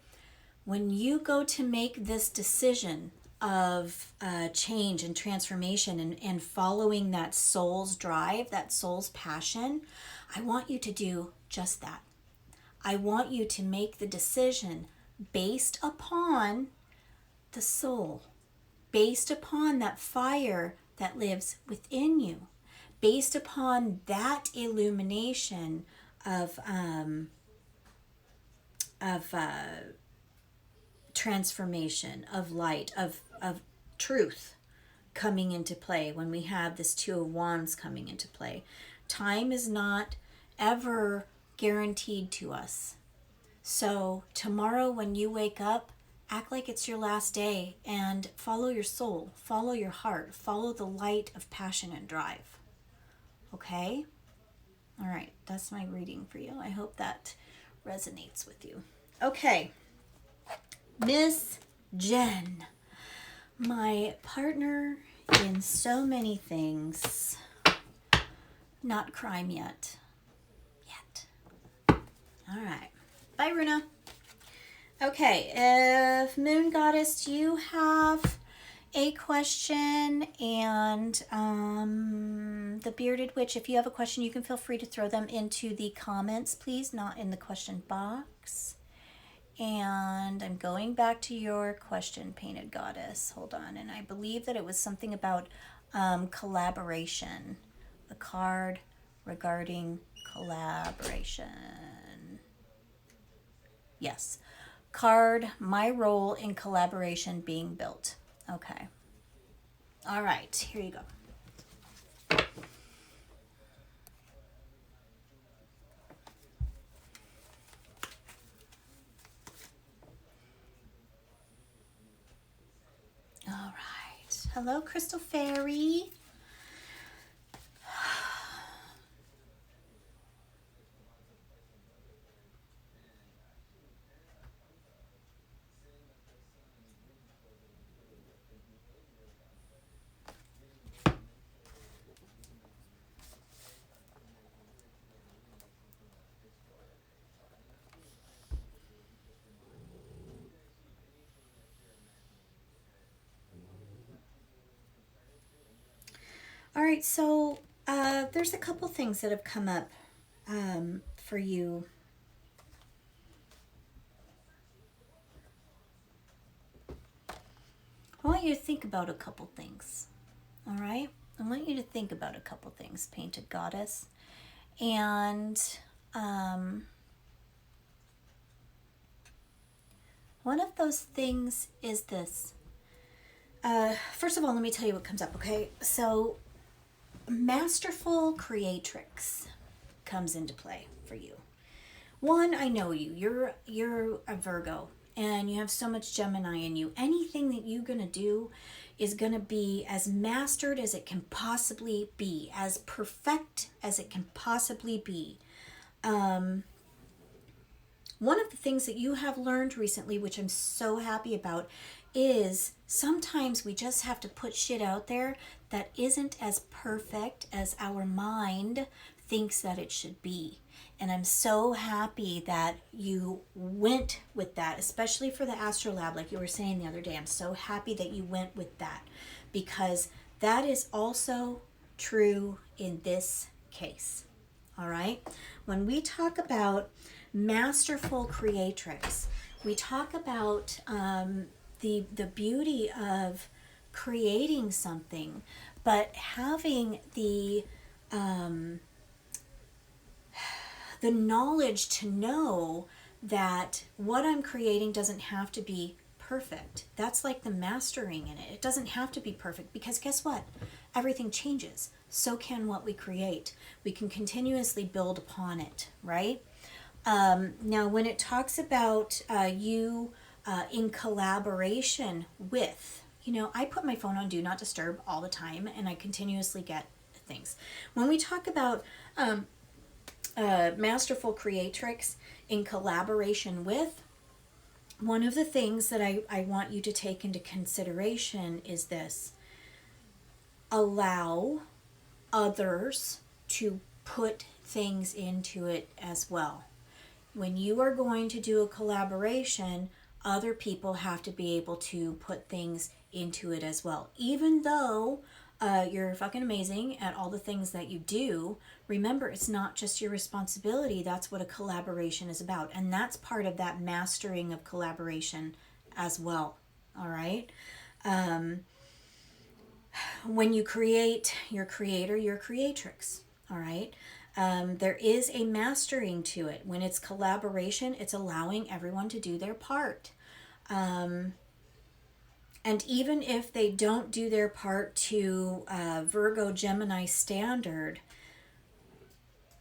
when you go to make this decision of change and transformation and following that soul's drive, that soul's passion, I want you to do just that. I want you to make the decision based upon the soul, based upon that fire that lives within you, based upon that illumination of transformation, of light, of truth coming into play when we have this 2 of wands coming into play. Time is not ever guaranteed to us. So tomorrow when you wake up, act like it's your last day and follow your soul, follow your heart, follow the light of passion and drive. Okay? All right, that's my reading for you. I hope that resonates with you. Okay. Miss Jen, my partner in so many things, not crime yet. All right. Bye, Runa. Okay, if Moon Goddess, you have a question, and the Bearded Witch, if you have a question, you can feel free to throw them into the comments, please, not in the question box. And I'm going back to your question, Painted Goddess. Hold on. And I believe that it was something about collaboration. The card regarding collaboration. Yes. Card, my role in collaboration being built. Okay. All right. Here you go. All right. Hello, Crystal Fairy. All right, so there's a couple things that have come up for you. I want you to think about a couple things, all right? I want you to think about a couple things, Painted Goddess. And one of those things is this. First of all, let me tell you what comes up, okay? So, masterful creatrix comes into play for you. One, I know you. You're a Virgo, and you have so much Gemini in you. Anything that you're going to do is going to be as mastered as it can possibly be, as perfect as it can possibly be. One of the things that you have learned recently, which I'm so happy about, is sometimes we just have to put shit out there that isn't as perfect as our mind thinks that it should be. And I'm so happy that you went with that, especially for the Astrolab, like you were saying the other day. I'm so happy that you went with that, because that is also true in this case. All right? When we talk about masterful creatrix, we talk about the beauty of creating something, but having the knowledge to know that what I'm creating doesn't have to be perfect. That's like the mastering in it. It doesn't have to be perfect, because guess what? Everything changes. So can what we create. We can continuously build upon it, right? Now, when it talks about you in collaboration with, I put my phone on Do Not Disturb all the time, and I continuously get things. When we talk about masterful creatrix in collaboration with, one of the things that I want you to take into consideration is this: allow others to put things into it as well. When you are going to do a collaboration, other people have to be able to put things into it as well. Even though you're fucking amazing at all the things that you do, remember, it's not just your responsibility. That's what a collaboration is about. And that's part of that mastering of collaboration as well. All right? When you create, your creator, your creatrix. All right? There is a mastering to it. When it's collaboration, it's allowing everyone to do their part. And even if they don't do their part to Virgo Gemini standard,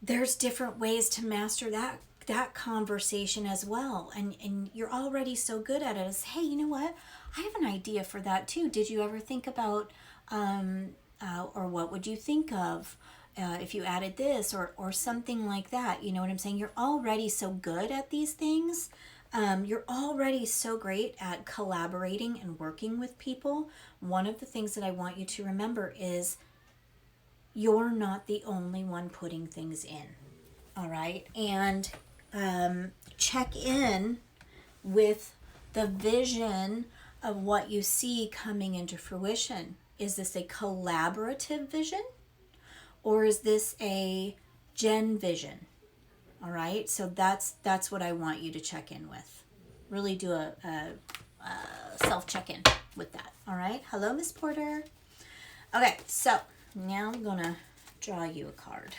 there's different ways to master that conversation as well. And you're already so good at it. As, hey, you know what? I have an idea for that too. Did you ever think about, or what would you think of if you added this or something like that? You know what I'm saying? You're already so good at these things. You're already so great at collaborating and working with people. One of the things that I want you to remember is you're not the only one putting things in. All right? And check in with the vision of what you see coming into fruition. Is this a collaborative vision, or is this a Gen vision? All right, so that's what I want you to check in with. Really do a self check-in with that. All right, hello, Miss Porter. Okay, so now I'm gonna draw you a card.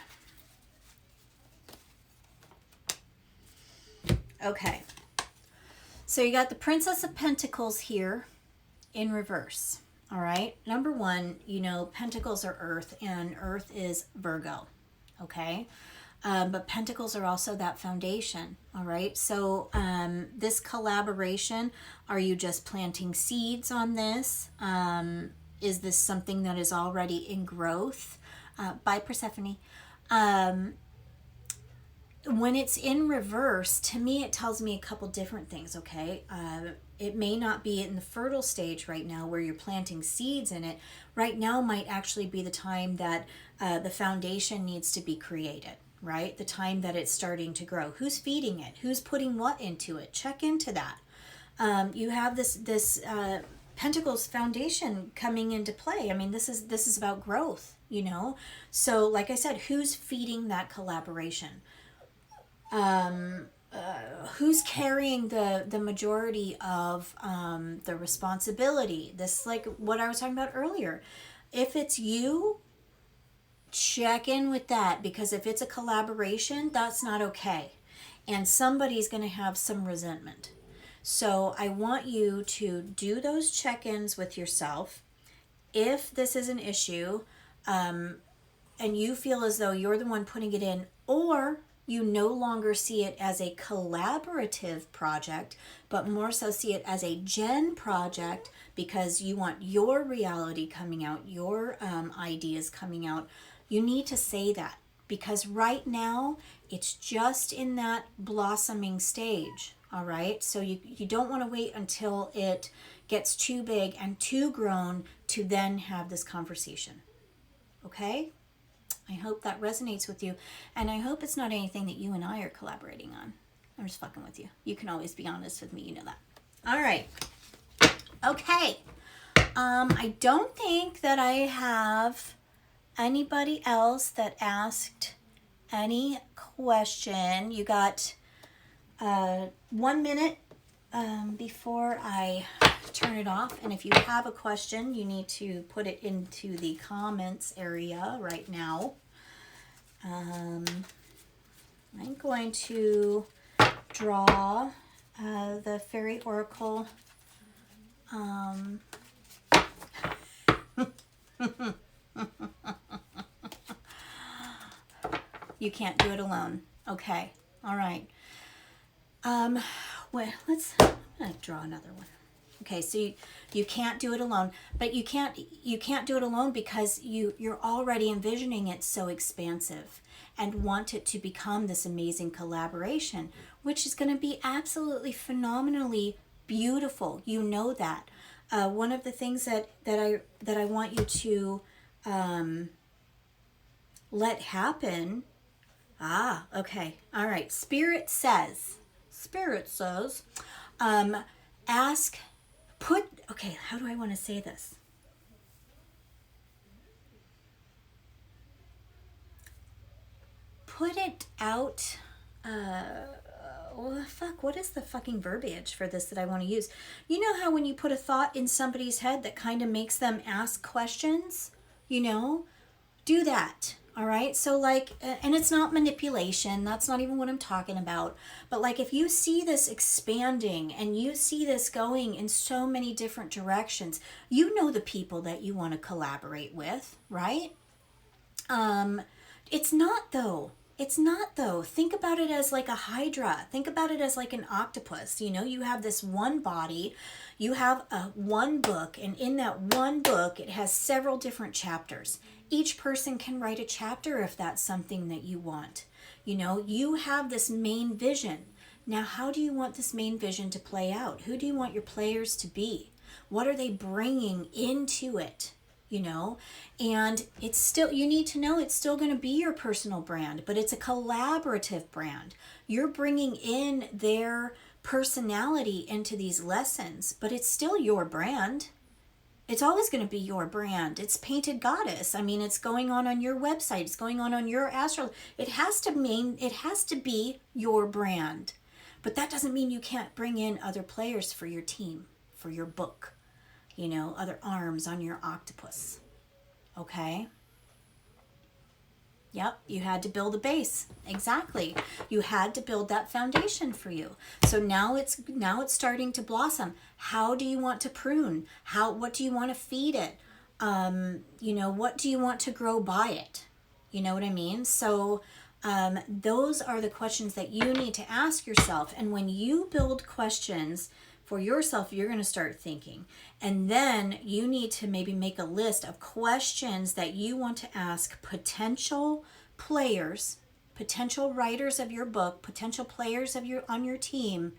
Okay, so you got the Princess of Pentacles here in reverse. All right, number one, Pentacles are Earth, and Earth is Virgo. Okay. But Pentacles are also that foundation, all right? So this collaboration, are you just planting seeds on this? Is this something that is already in growth? By Persephone. When it's in reverse, to me, it tells me a couple different things, okay? It may not be in the fertile stage right now where you're planting seeds in it. Right now might actually be the time that the foundation needs to be created. Right? The time that it's starting to grow. Who's feeding it? Who's putting what into it? Check into that. You have this Pentacles foundation coming into play. I mean, this is about growth, So, like I said, who's feeding that collaboration? Who's carrying the majority of the responsibility? This, like what I was talking about earlier. If it's you, check in with that, because if it's a collaboration, that's not okay, and somebody's going to have some resentment. So I want you to do those check-ins with yourself. If this is an issue and you feel as though you're the one putting it in, or you no longer see it as a collaborative project, but more so see it as a Gen project, because you want your reality coming out, your ideas coming out, you need to say that, because right now it's just in that blossoming stage. All right, so you don't want to wait until it gets too big and too grown to then have this conversation. Okay, I hope that resonates with you, and I hope it's not anything that you and I are collaborating on. I'm just fucking with you. You can always be honest with me, you know that. All right, okay. I don't think that I have anybody else that asked any question, you got 1 minute before I turn it off. And if you have a question, you need to put it into the comments area right now. I'm going to draw the Fairy Oracle. You can't do it alone. Okay. All right. Well, I'm gonna draw another one. Okay, so you can't do it alone, but you can't do it alone because you're already envisioning it so expansive and want it to become this amazing collaboration, which is going to be absolutely phenomenally beautiful. You know that. One of the things that I want you to let happen. Okay. All right. Spirit says, okay, how do I want to say this? Put it out. What is the fucking verbiage for this that I want to use? You know how when you put a thought in somebody's head that kind of makes them ask questions? Do that. All right. So like, and it's not manipulation. That's not even what I'm talking about. But like, if you see this expanding and you see this going in so many different directions, you know the people that you want to collaborate with, right? It's not though. Think about it as like a hydra. Think about it as like an octopus. You have this one body, you have one book, and in that one book, it has several different chapters. Each person can write a chapter if that's something that you want. You have this main vision. Now, how do you want this main vision to play out? Who do you want your players to be? What are they bringing into it? And it's still, you need to know it's still going to be your personal brand, but it's a collaborative brand. You're bringing in their personality into these lessons, but it's still your brand. It's always going to be your brand. It's Painted Goddess. I mean, it's going on your website. It's going on your astro. It has to be your brand. But that doesn't mean you can't bring in other players for your team, for your book. Other arms on your octopus. Okay? Yep, you had to build a base. Exactly. You had to build that foundation for you. So now it's starting to blossom. How do you want to prune? What do you want to feed it? What do you want to grow by it? You know what I mean? So those are the questions that you need to ask yourself. And when you build questions for yourself, you're going to start thinking. And then you need to maybe make a list of questions that you want to ask potential players, potential writers of your book, potential players on your team.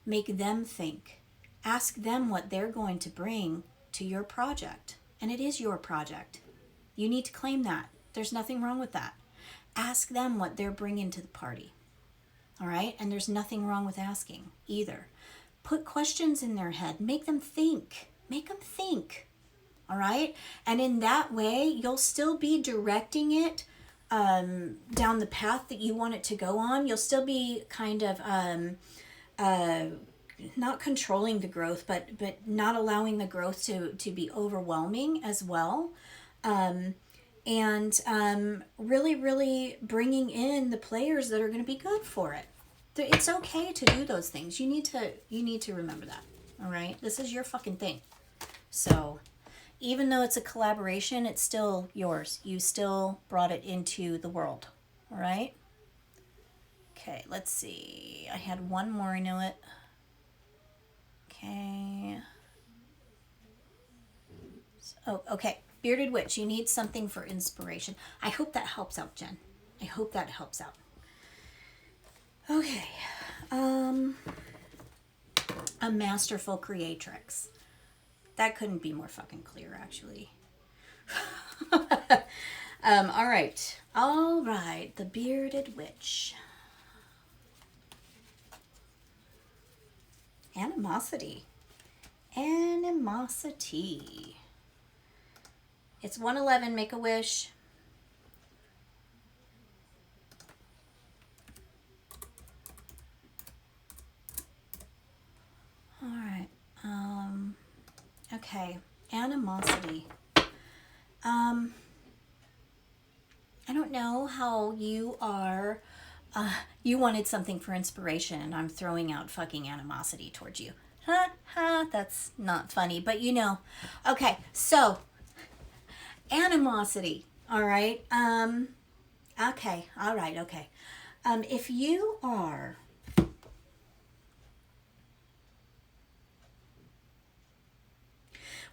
Make them think. Ask them what they're going to bring to your project. And it is your project. You need to claim that. There's nothing wrong with that. Ask them what they're bringing to the party. All right? And there's nothing wrong with asking either. Put questions in their head. Make them think. All right? And in that way, you'll still be directing it down the path that you want it to go on. You'll still be kind of not controlling the growth, but not allowing the growth to be overwhelming as well. And really, really bringing in the players that are going to be good for it. It's okay to do those things. You need to remember that. All right? This is your fucking thing. So even though it's a collaboration, it's still yours. You still brought it into the world. All right? Okay, let's see. I had one more, I know it. Okay. Okay. Bearded Witch, you need something for inspiration. I hope that helps out, Jen. I hope that helps out. Okay, a masterful creatrix. That couldn't be more fucking clear, actually. All right, the Bearded Witch. Animosity. It's 111, make a wish. Okay, animosity. I don't know how you are. You wanted something for inspiration, and I'm throwing out fucking animosity towards you. That's not funny, but you know. Okay, so animosity. All right. Okay. All right. Okay. If you are,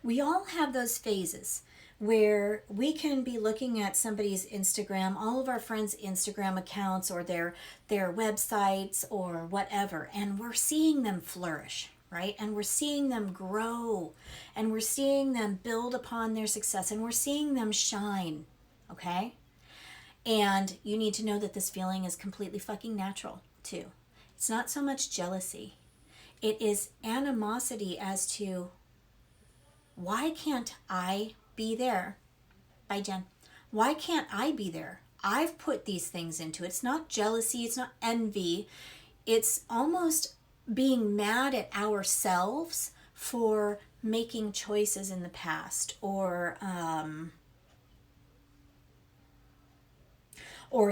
we all have those phases where we can be looking at somebody's Instagram, all of our friends' Instagram accounts or their websites or whatever, and we're seeing them flourish, right? And we're seeing them grow, and we're seeing them build upon their success, and we're seeing them shine, okay? And you need to know that this feeling is completely fucking natural too. It's not so much jealousy. It is animosity as to, why can't I be there? By Jen. Why can't I be there? I've put these things into it. It's not jealousy, it's not envy. It's almost being mad at ourselves for making choices in the past, or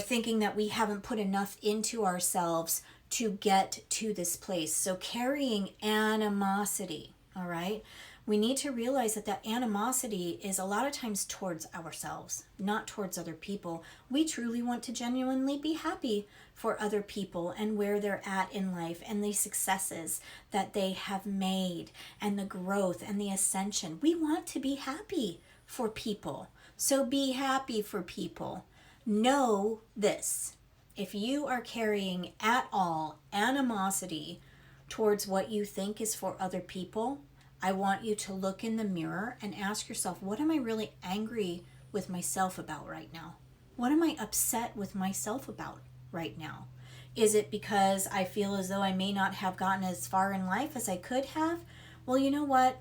thinking that we haven't put enough into ourselves to get to this place. So carrying animosity, all right? We need to realize that that animosity is a lot of times towards ourselves, not towards other people. We truly want to genuinely be happy for other people and where they're at in life and the successes that they have made and the growth and the ascension. We want to be happy for people. So be happy for people. Know this: if you are carrying at all animosity towards what you think is for other people, I want you to look in the mirror and ask yourself, what am I really angry with myself about right now? What am I upset with myself about right now? Is it because I feel as though I may not have gotten as far in life as I could have? Well, you know what?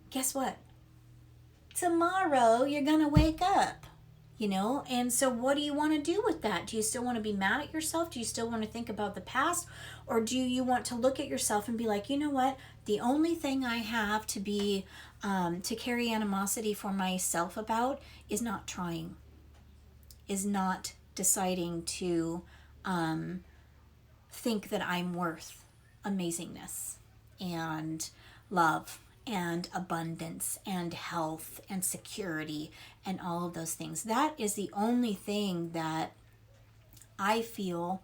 Guess what? Tomorrow you're going to wake up. You know, and so what do you want to do with that? Do you still want to be mad at yourself? Do you still want to think about the past? Or do you want to look at yourself and be like, you know what? The only thing I have to be, to carry animosity for myself about is not trying, is not deciding to think that I'm worth amazingness and love and abundance and health and security and all of those things. That is the only thing that I feel,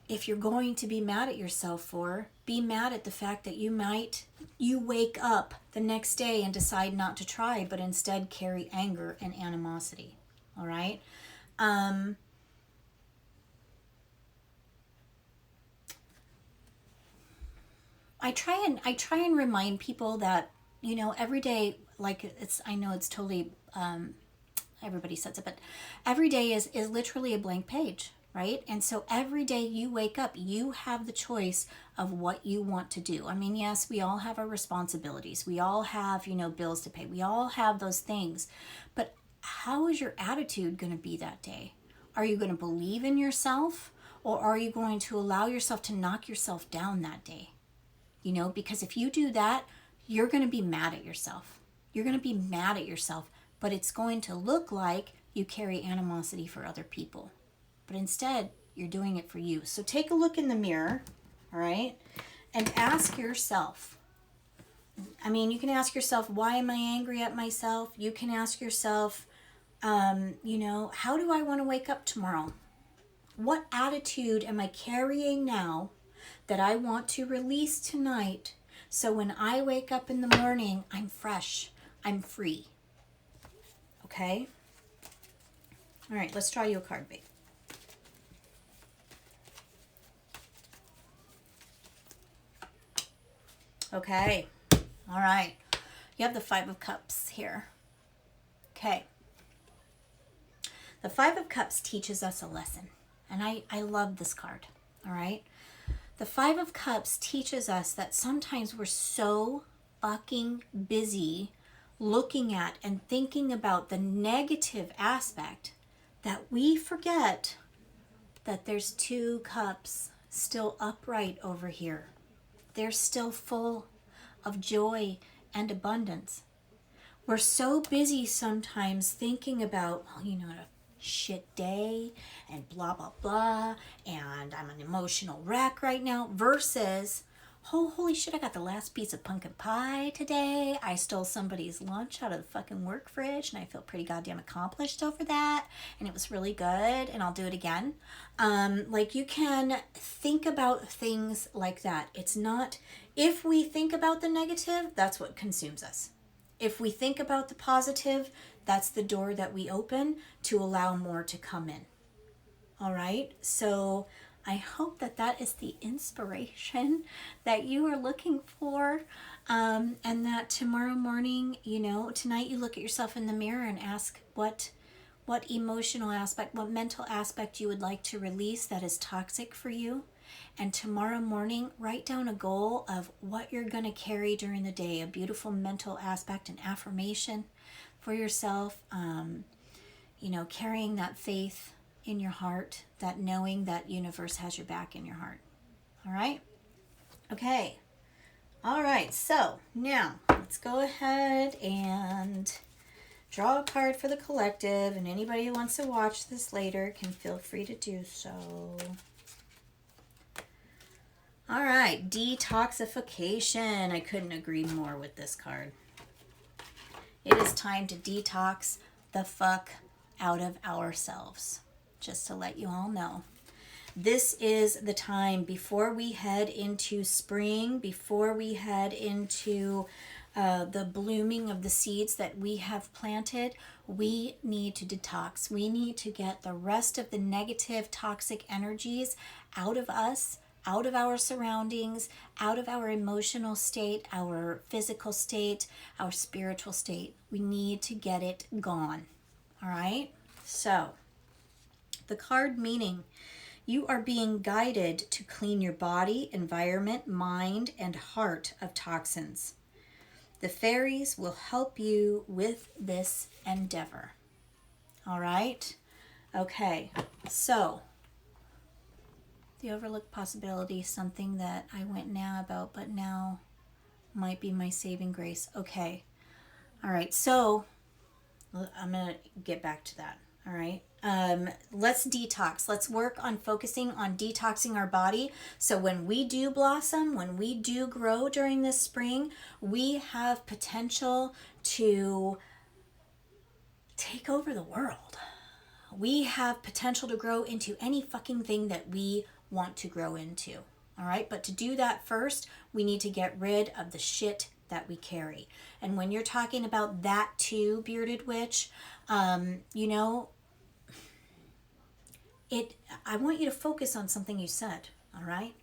if you're going to be mad at yourself for, be mad at the fact that you wake up the next day and decide not to try, but instead carry anger and animosity. All right? I try and remind people that, you know, every day, like I know it's totally, everybody says it, but every day is literally a blank page, right? And so every day you wake up, you have the choice of what you want to do. I mean, yes, we all have our responsibilities. We all have, you know, bills to pay. We all have those things. But how is your attitude going to be that day? Are you going to believe in yourself, or are you going to allow yourself to knock yourself down that day? You know, because if you do that, you're going to be mad at yourself. You're going to be mad at yourself, but it's going to look like you carry animosity for other people. But instead, you're doing it for you. So take a look in the mirror, all right, and ask yourself. I mean, you can ask yourself, why am I angry at myself? You can ask yourself, you know, how do I want to wake up tomorrow? What attitude am I carrying now that I want to release tonight, so when I wake up in the morning, I'm fresh, I'm free? Okay? All right, let's draw you a card, babe. Okay. All right. You have the Five of Cups here. Okay. The Five of Cups teaches us a lesson, and I love this card. All right? The Five of Cups teaches us that sometimes we're so fucking busy looking at and thinking about the negative aspect that we forget that there's two cups still upright over here. They're still full of joy and abundance. We're so busy sometimes thinking about, well, you know, a shit day and blah, blah, blah, and I'm an emotional wreck right now, versus, oh, holy shit, I got the last piece of pumpkin pie today. I stole somebody's lunch out of the fucking work fridge, and I feel pretty goddamn accomplished over that, and it was really good, and I'll do it again. Like, you can think about things like that. It's not, if we think about the negative, that's what consumes us. If we think about the positive, that's the door that we open to allow more to come in. All right? So I hope that that is the inspiration that you are looking for. And that tomorrow morning, you know, tonight you look at yourself in the mirror and ask what emotional aspect, what mental aspect you would like to release that is toxic for you. And tomorrow morning, write down a goal of what you're going to carry during the day, a beautiful mental aspect, an affirmation for yourself, you know, carrying that faith in your heart, that knowing that universe has your back in your heart. All right? Okay. All right. So now let's go ahead and draw a card for the collective, and anybody who wants to watch this later can feel free to do so. All right, detoxification. I couldn't agree more with this card. It is time to detox the fuck out of ourselves. Just to let you all know. This is the time before we head into spring, before we head into the blooming of the seeds that we have planted. We need to detox. We need to get the rest of the negative, toxic energies out of us, out of our surroundings, out of our emotional state, our physical state, our spiritual state. We need to get it gone. All right? So, the card meaning, you are being guided to clean your body, environment, mind, and heart of toxins. The fairies will help you with this endeavor. All right? Okay, so the overlooked possibility, something that I went now about, but now might be my saving grace. Okay. All right. So I'm going to get back to that. All right. Let's detox. Let's work on focusing on detoxing our body. So when we do blossom, when we do grow during this spring, we have potential to take over the world. We have potential to grow into any fucking thing that we want to grow into. All right. But to do that first, we need to get rid of the shit that we carry. And when you're talking about that too, bearded witch, you know, I want you to focus on something you said. All right.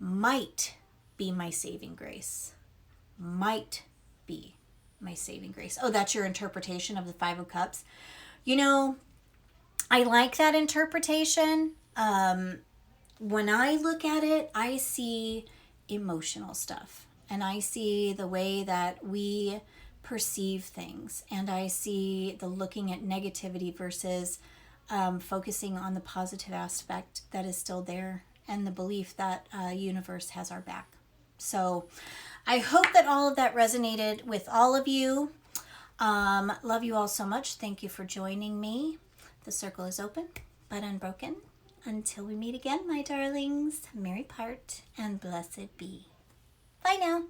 Might be my saving grace. Might be my saving grace. Oh, that's your interpretation of the Five of Cups. You know, I like that interpretation. When I look at it, I see emotional stuff, and I see the way that we perceive things, and I see the looking at negativity versus focusing on the positive aspect that is still there, and the belief that universe has our back. So I hope that all of that resonated with all of you. Love you all so much. Thank you for joining me. The circle is open but unbroken. Until we meet again, my darlings, merry part and blessed be. Bye now.